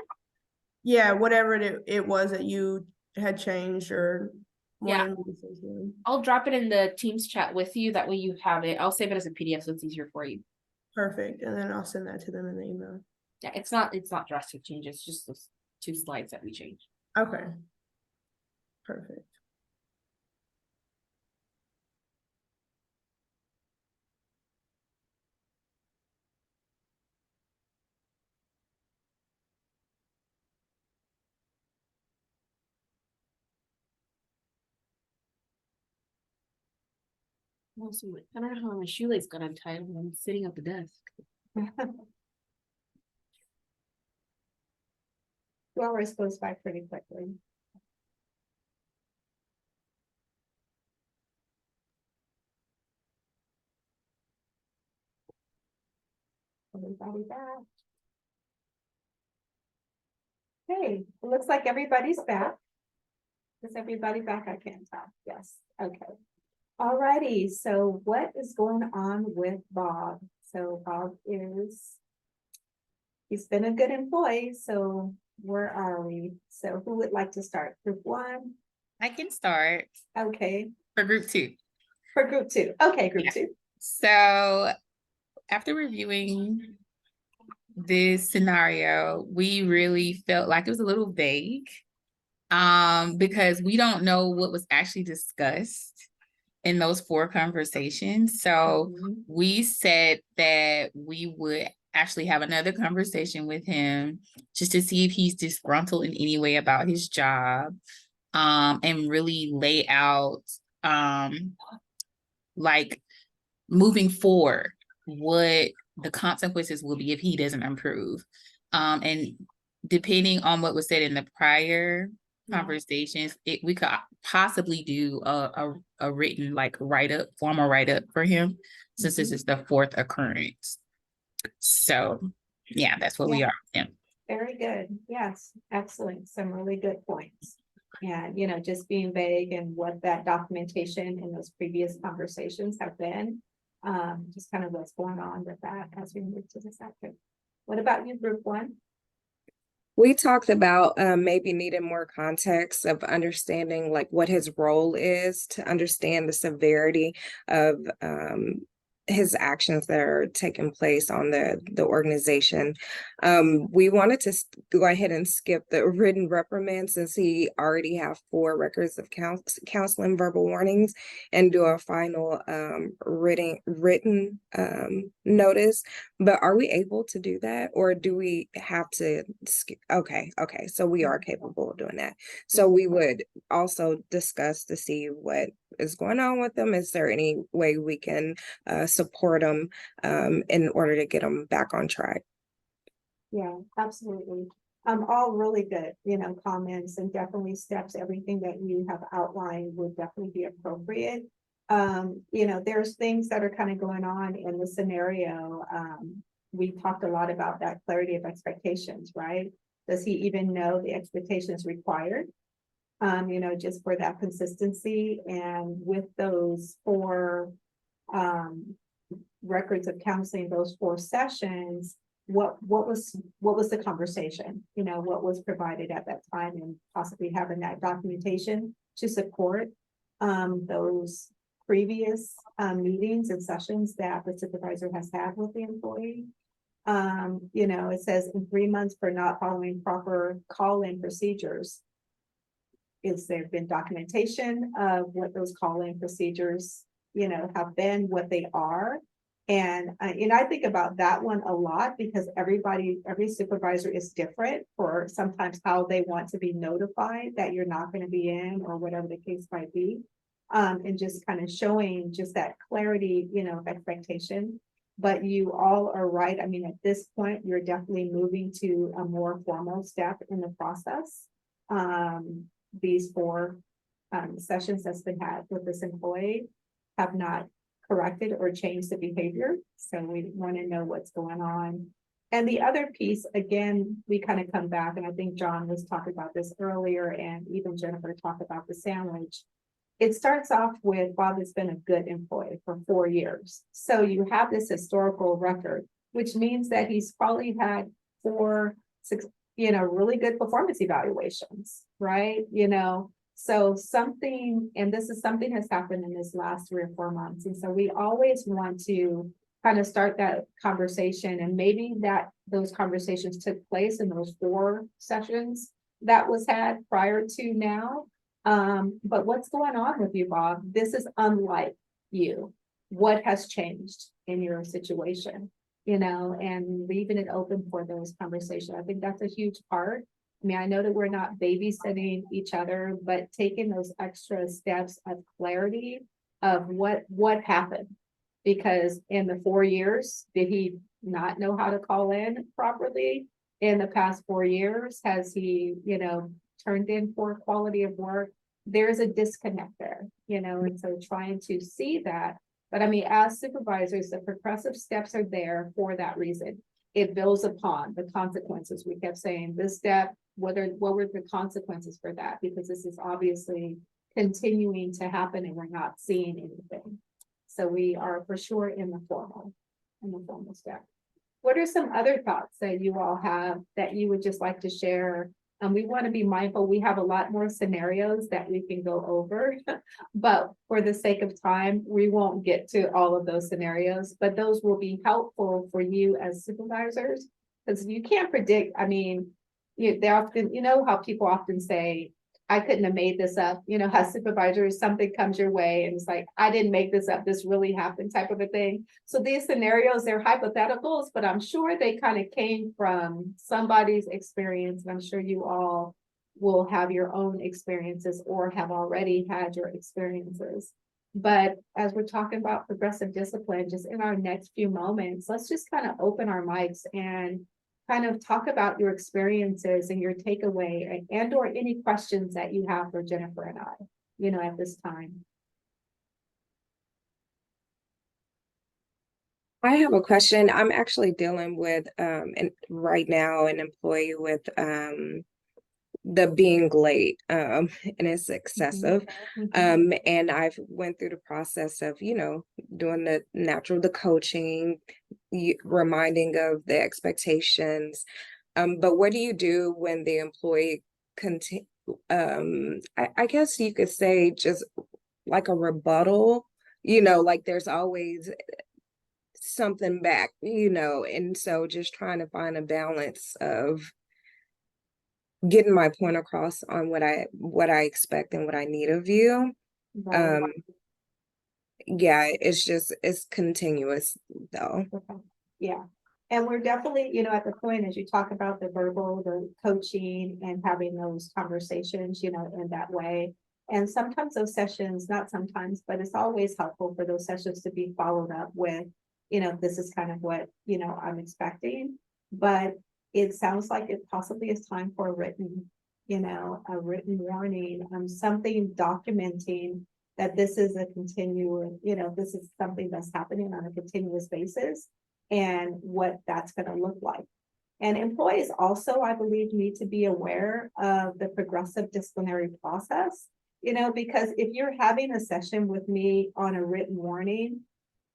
Yeah, whatever it was that you had changed or Yeah. wanted me to send to them. I'll drop it in the Teams chat with you. That way you have it. I'll save it as a PDF so it's easier for you. Perfect. And then I'll send that to them in the email. Yeah, it's not drastic changes, just those 2 slides that we changed. Okay. Perfect. Also, I don't know how my shoelace got untied when I'm sitting at the desk. Hours goes by pretty quickly. Everybody back. Hey, it looks like everybody's back. Is everybody back? I can't tell. Yes, okay. Alrighty, so what is going on with Bob? So Bob he's been a good employee, so where are we? So who would like to start? Group 1? I can start Okay, for group 2. for group 2. Okay, group Yeah. 2. So after reviewing this scenario, we really felt like it was a little vague because we don't know what was actually discussed in those 4 conversations. So Mhm. we said that we would actually have another conversation with him just to see if he's disgruntled in any way about his job, and really lay out like moving forward what the consequences will be if he doesn't improve. And depending on what was said in the prior conversations, we could possibly do a written like formal write-up for him, since this is the 4th occurrence. So yeah, that's what we are. Yeah. Very good. Yes, excellent. Some really good points. And, just being vague and what that documentation in those previous conversations have been. Just kind of what's going on with that as we move to the second. What about you, group 1? We talked about maybe needing more context of understanding like what his role is to understand the severity of his actions that are taking place on the organization. We wanted to go ahead and skip the written reprimand since he already have 4 records of counseling verbal warnings and do a final written notice. But are we able to do that, or do we have to skip? Okay, so we are capable of doing that. So we would also discuss to see what is going on with them. Is there any way we can support them in order to get them back on track? Yeah, absolutely. All really good, comments and definitely steps. Everything that you have outlined would definitely be appropriate. There's things that are kind of going on in the scenario. We talked a lot about that clarity of expectations, right? Does he even know the expectations required? Just for that consistency. And with those 4 records of counseling, those 4 sessions, what was the conversation, you know, what was provided at that time, and possibly having that documentation to support those previous meetings and sessions that the supervisor has had with the employee. You know, it says in 3 months for not following proper call-in procedures. Is there been documentation of what those call-in procedures, you know, have been, what they are? And I think about that one a lot, because every supervisor is different for sometimes how they want to be notified that you're not going to be in, or whatever the case might be. And just kind of showing just that clarity, you know, of expectation. But you all are right. I mean, at this point, you're definitely moving to a more formal step in the process. These 4 sessions that's been had with this employee have not corrected or changed the behavior. So we want to know what's going on. And the other piece, again, we kind of come back, and I think John was talking about this earlier, and even Jennifer talked about the sandwich. It starts off with Bob has been a good employee for 4 years. So you have this historical record, which means that he's probably had 4, 6, you know, really good performance evaluations, right? You know, so something, and this is something has happened in this last 3 or 4 months. And so we always want to kind of start that conversation, and maybe that those conversations took place in those 4 sessions that was had prior to now. But what's going on with you, Bob? This is unlike you. What has changed in your situation? You know, and leaving it open for those conversations. I think that's a huge part. I mean, I know that we're not babysitting each other, but taking those extra steps of clarity of what happened. Because in the 4 years, did he not know how to call in properly? In the past 4 years, has he, you know, turned in poor quality of work? There's a disconnect there, you know, and so trying to see that. But I mean, as supervisors, the progressive steps are there for that reason. It builds upon the consequences. We kept saying this step, what were the consequences for that? Because this is obviously continuing to happen and we're not seeing anything. So we are for sure in the formal step. What are some other thoughts that you all have that you would just like to share? And we want to be mindful, we have a lot more scenarios that we can go over, but for the sake of time, we won't get to all of those scenarios, but those will be helpful for you as supervisors, because you can't predict. I mean, they often, you know how people often say, I couldn't have made this up, you know, as supervisors, something comes your way and it's like, I didn't make this up, this really happened type of a thing. So these scenarios, they're hypotheticals, but I'm sure they kind of came from somebody's experience. And I'm sure you all will have your own experiences or have already had your experiences. But as we're talking about progressive discipline, just in our next few moments, let's just kind of open our mics and kind of talk about your experiences and your takeaway, and or any questions that you have for Jennifer and I, you know, at this time. I have a question. I'm actually dealing with right now an employee with the being late and it's excessive. And I've went through the process of, you know, doing the coaching, reminding of the expectations. But what do you do when the employee I guess you could say just like a rebuttal, you know, like there's always something back, you know, and so just trying to find a balance of getting my point across on what I expect and what I need of you. Right. Yeah, it's continuous though. Okay. Yeah. And we're definitely, you know, at the point as you talk about the verbal, the coaching and having those conversations, you know, in that way. And sometimes those sessions, not sometimes, but it's always helpful for those sessions to be followed up with, you know, this is kind of what, you know, I'm expecting. But it sounds like it possibly is time for a written warning, something documenting that this is a continuing, you know, this is something that's happening on a continuous basis and what that's going to look like. And employees also, I believe, need to be aware of the progressive disciplinary process, you know, because if you're having a session with me on a written warning,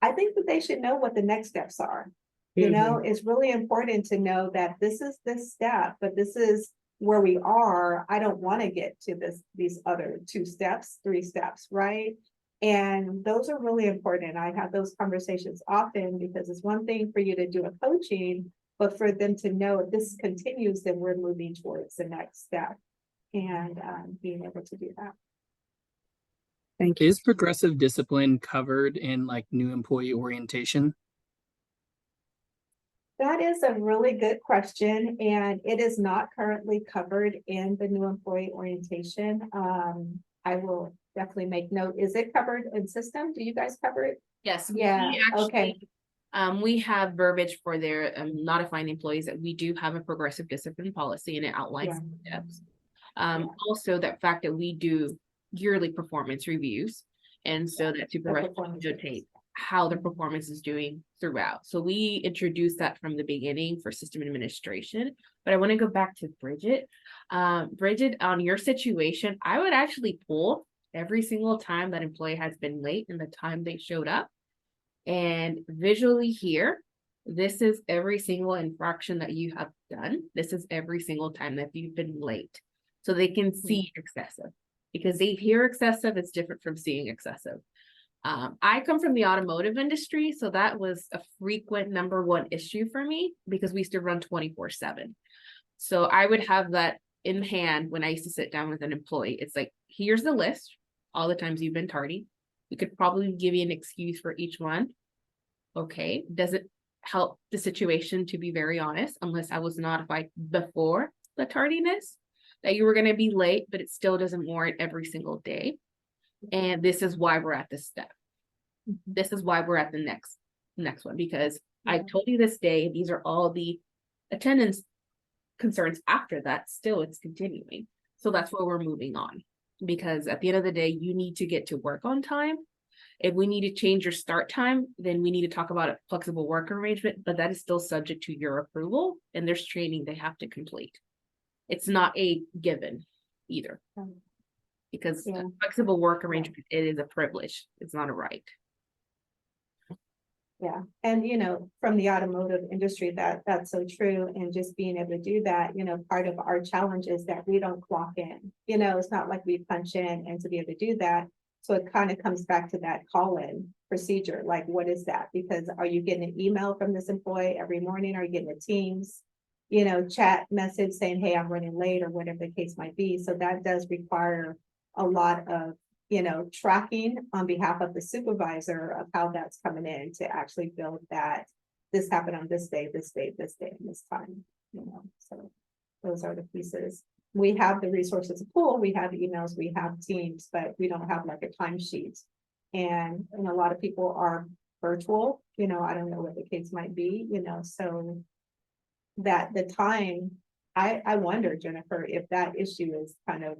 I think that they should know what the next steps are. You know, it's really important to know that this is this step, but this is where we are. I don't want to get to these other 2 steps, 3 steps, right? And those are really important. I have those conversations often because it's one thing for you to do a coaching, but for them to know if this continues, then we're moving towards the next step and being able to do that. Thank you. Is progressive discipline covered in like new employee orientation? That is a really good question, and it is not currently covered in the new employee orientation. I will definitely make note. Is it covered in system? Do you guys cover it? Yes. Yeah, we actually, okay. We have verbiage for their notifying employees that we do have a progressive discipline policy and it outlines steps. Also that fact that we do yearly performance reviews. And so that supervisors notate how their performance is doing throughout. So we introduced that from the beginning for system administration. But I want to go back to Bridget. Bridget, on your situation, I would actually pull every single time that employee has been late and the time they showed up. And visually here, this is every single infraction that you have done. This is every single time that you've been late. So they can see excessive. Because they hear excessive, it's different from seeing excessive. I come from the automotive industry, so that was a frequent #1 issue for me because we used to run 24/7. So I would have that in hand when I used to sit down with an employee. It's like, here's the list, all the times you've been tardy. We could probably give you an excuse for each one. Okay, doesn't help the situation, to be very honest, unless I was notified before the tardiness that you were going to be late, but it still doesn't warrant every single day. And this is why we're at this step. This is why we're at the next one, because I told you this day, these are all the attendance concerns after that. Still, it's continuing. So that's where we're moving on, because at the end of the day, you need to get to work on time. If we need to change your start time, then we need to talk about a flexible work arrangement, but that is still subject to your approval and there's training they have to complete. It's not a given either. Because a flexible work arrangement, it is a privilege. It's not a right. Yeah, and you know, from the automotive industry, that's so true. And just being able to do that, you know, part of our challenge is that we don't clock in. You know, it's not like we punch in, and to be able to do that. So it kind of comes back to that call-in procedure. Like, what is that? Because are you getting an email from this employee every morning? Are you getting a Teams, you know, chat message saying, hey, I'm running late, or whatever the case might be? So that does require a lot of, you know, tracking on behalf of the supervisor of how that's coming in to actually build that this happened on this day, this day, this day, and this time, you know. So those are the pieces. We have the resources to pull, we have emails, we have Teams, but we don't have like a timesheet. And a lot of people are virtual, you know, I don't know what the case might be, you know, so that the time, I wonder, Jennifer, if that issue is kind of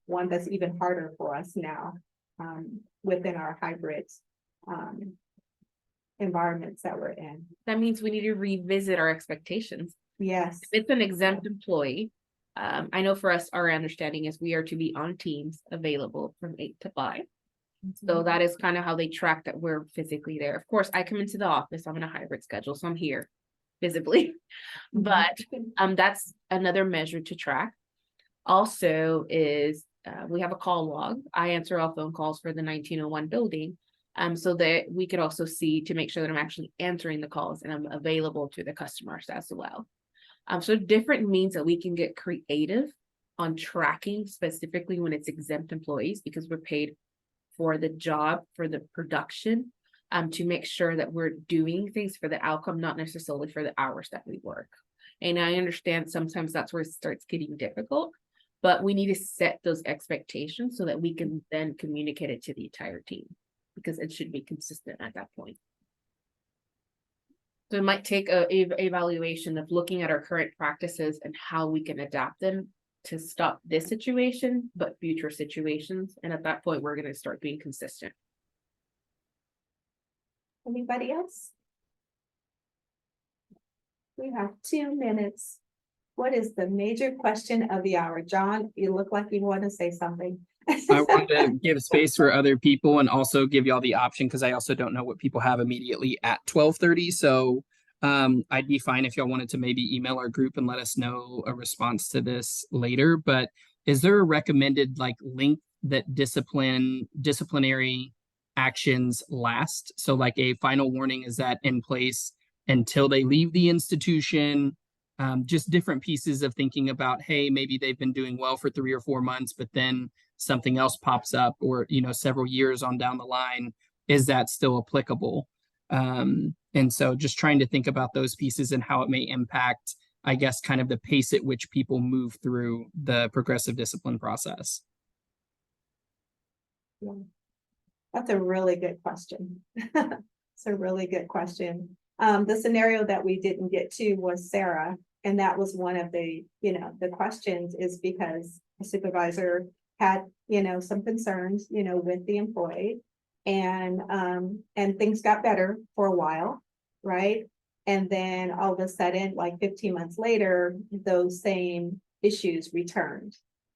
one that's even harder for us now within our hybrid environments that we're in. That means we need to revisit our expectations. Yes. If it's an exempt employee, I know for us, our understanding is we are to be on Teams available from 8 to 5. So that is kind of how they track that we're physically there. Of course, I come into the office, I'm in a hybrid schedule, so I'm here visibly, but that's another measure to track. Also is we have a call log. I answer all phone calls for the 1901 building, so that we could also see to make sure that I'm actually answering the calls and I'm available to the customers as well. So different means that we can get creative on tracking, specifically when it's exempt employees, because we're paid for the job, for the production, to make sure that we're doing things for the outcome, not necessarily for the hours that we work. And I understand sometimes that's where it starts getting difficult, but we need to set those expectations so that we can then communicate it to the entire team, because it should be consistent at that point. So it might take a evaluation of looking at our current practices and how we can adapt them to stop this situation, but future situations. And at that point, we're going to start being consistent. Anybody else? We have 2 minutes. What is the major question of the hour? John, you look like you want to say something. I wanted to give space for other people and also give y'all the option, because I also don't know what people have immediately at 12:30. So I'd be fine if y'all wanted to maybe email our group and let us know a response to this later, but is there a recommended like length that disciplinary actions last? So like a final warning, is that in place until they leave the institution? Just different pieces of thinking about, hey, maybe they've been doing well for 3 or 4 months, but then something else pops up, or, you know, several years on down the line, is that still applicable? And so just trying to think about those pieces and how it may impact, I guess, kind of the pace at which people move through the progressive discipline process. Yeah. That's a really good question. It's a really good question. The scenario that we didn't get to was Sarah, and that was one of the, you know, the questions is because a supervisor had, you know, some concerns, you know, with the employee, and things got better for a while, right? And then all of a sudden, like 15 months later, those same issues returned.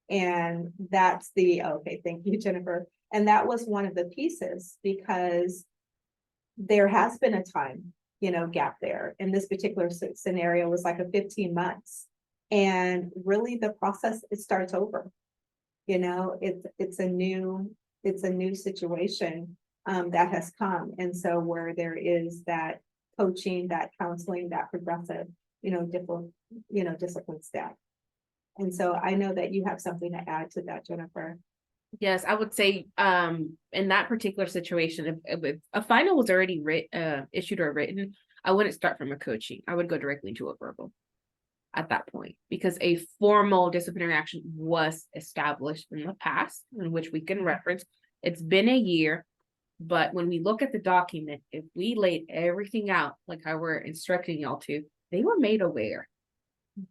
And that's the, okay, thank you, Jennifer. And that was one of the pieces, because there has been a time, you know, gap there. And this particular scenario was like a 15 months. And really the process, it starts over. You know, it's a new situation that has come. And so where there is that coaching, that counseling, that progressive, you know, discipline staff. And so I know that you have something to add to that, Jennifer. Yes, I would say in that particular situation, if a final was already issued or written, I wouldn't start from a coaching. I would go directly to a verbal at that point, because a formal disciplinary action was established in the past, in which we can reference. It's been a year, but when we look at the document, if we laid everything out like how we're instructing y'all to, they were made aware.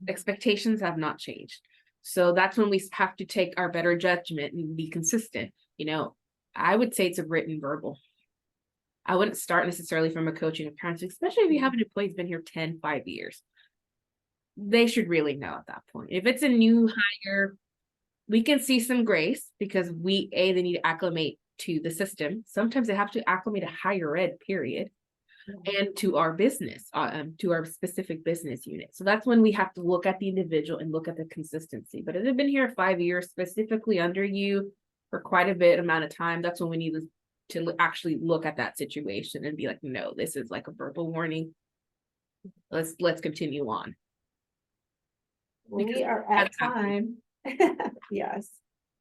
Expectations have not changed. So that's when we have to take our better judgment and be consistent. You know, I would say it's a written verbal. I wouldn't start necessarily from a coaching of parents, especially if you have an employee who's been here 5 years. They should really know at that point. If it's a new hire, we can see some grace, because they need to acclimate to the system. Sometimes they have to acclimate to higher ed, period. And to our business, to our specific business unit. So that's when we have to look at the individual and look at the consistency. But if they've been here 5 years, specifically under you for quite a bit amount of time, that's when we need to actually look at that situation and be like, no, this is like a verbal warning. Let's continue on. We are at time. Yes.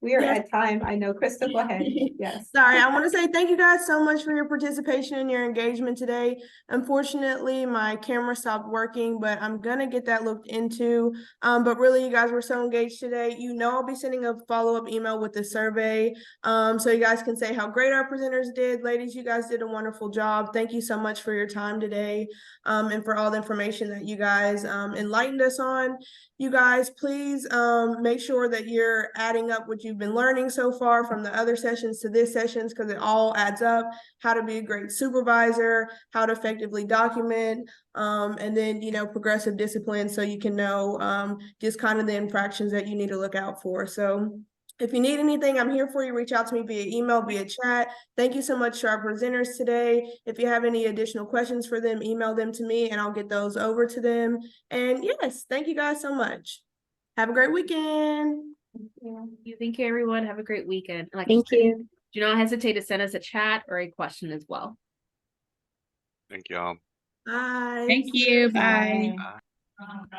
We are at time. I know, Crystal, go ahead. Yes. Sorry, I want to say thank you guys so much for your participation and your engagement today. Unfortunately, my camera stopped working, but I'm going to get that looked into. But really, you guys were so engaged today. You know, I'll be sending a follow-up email with the survey, so you guys can say how great our presenters did. Ladies, you guys did a wonderful job. Thank you so much for your time today, and for all the information that you guys enlightened us on. You guys, please make sure that you're adding up what you've been learning so far from the other sessions to this sessions, because it all adds up. How to be a great supervisor, how to effectively document, and then, you know, progressive discipline, so you can know just kind of the infractions that you need to look out for. So if you need anything, I'm here for you. Reach out to me via email, via chat. Thank you so much to our presenters today. If you have any additional questions for them, email them to me and I'll get those over to them. And yes, thank you guys so much. Have a great weekend. Thank you, everyone. Have a great weekend. Like Thank you. Do not hesitate to send us a chat or a question as well. Thank y'all. Bye. Thank you. Bye. Bye.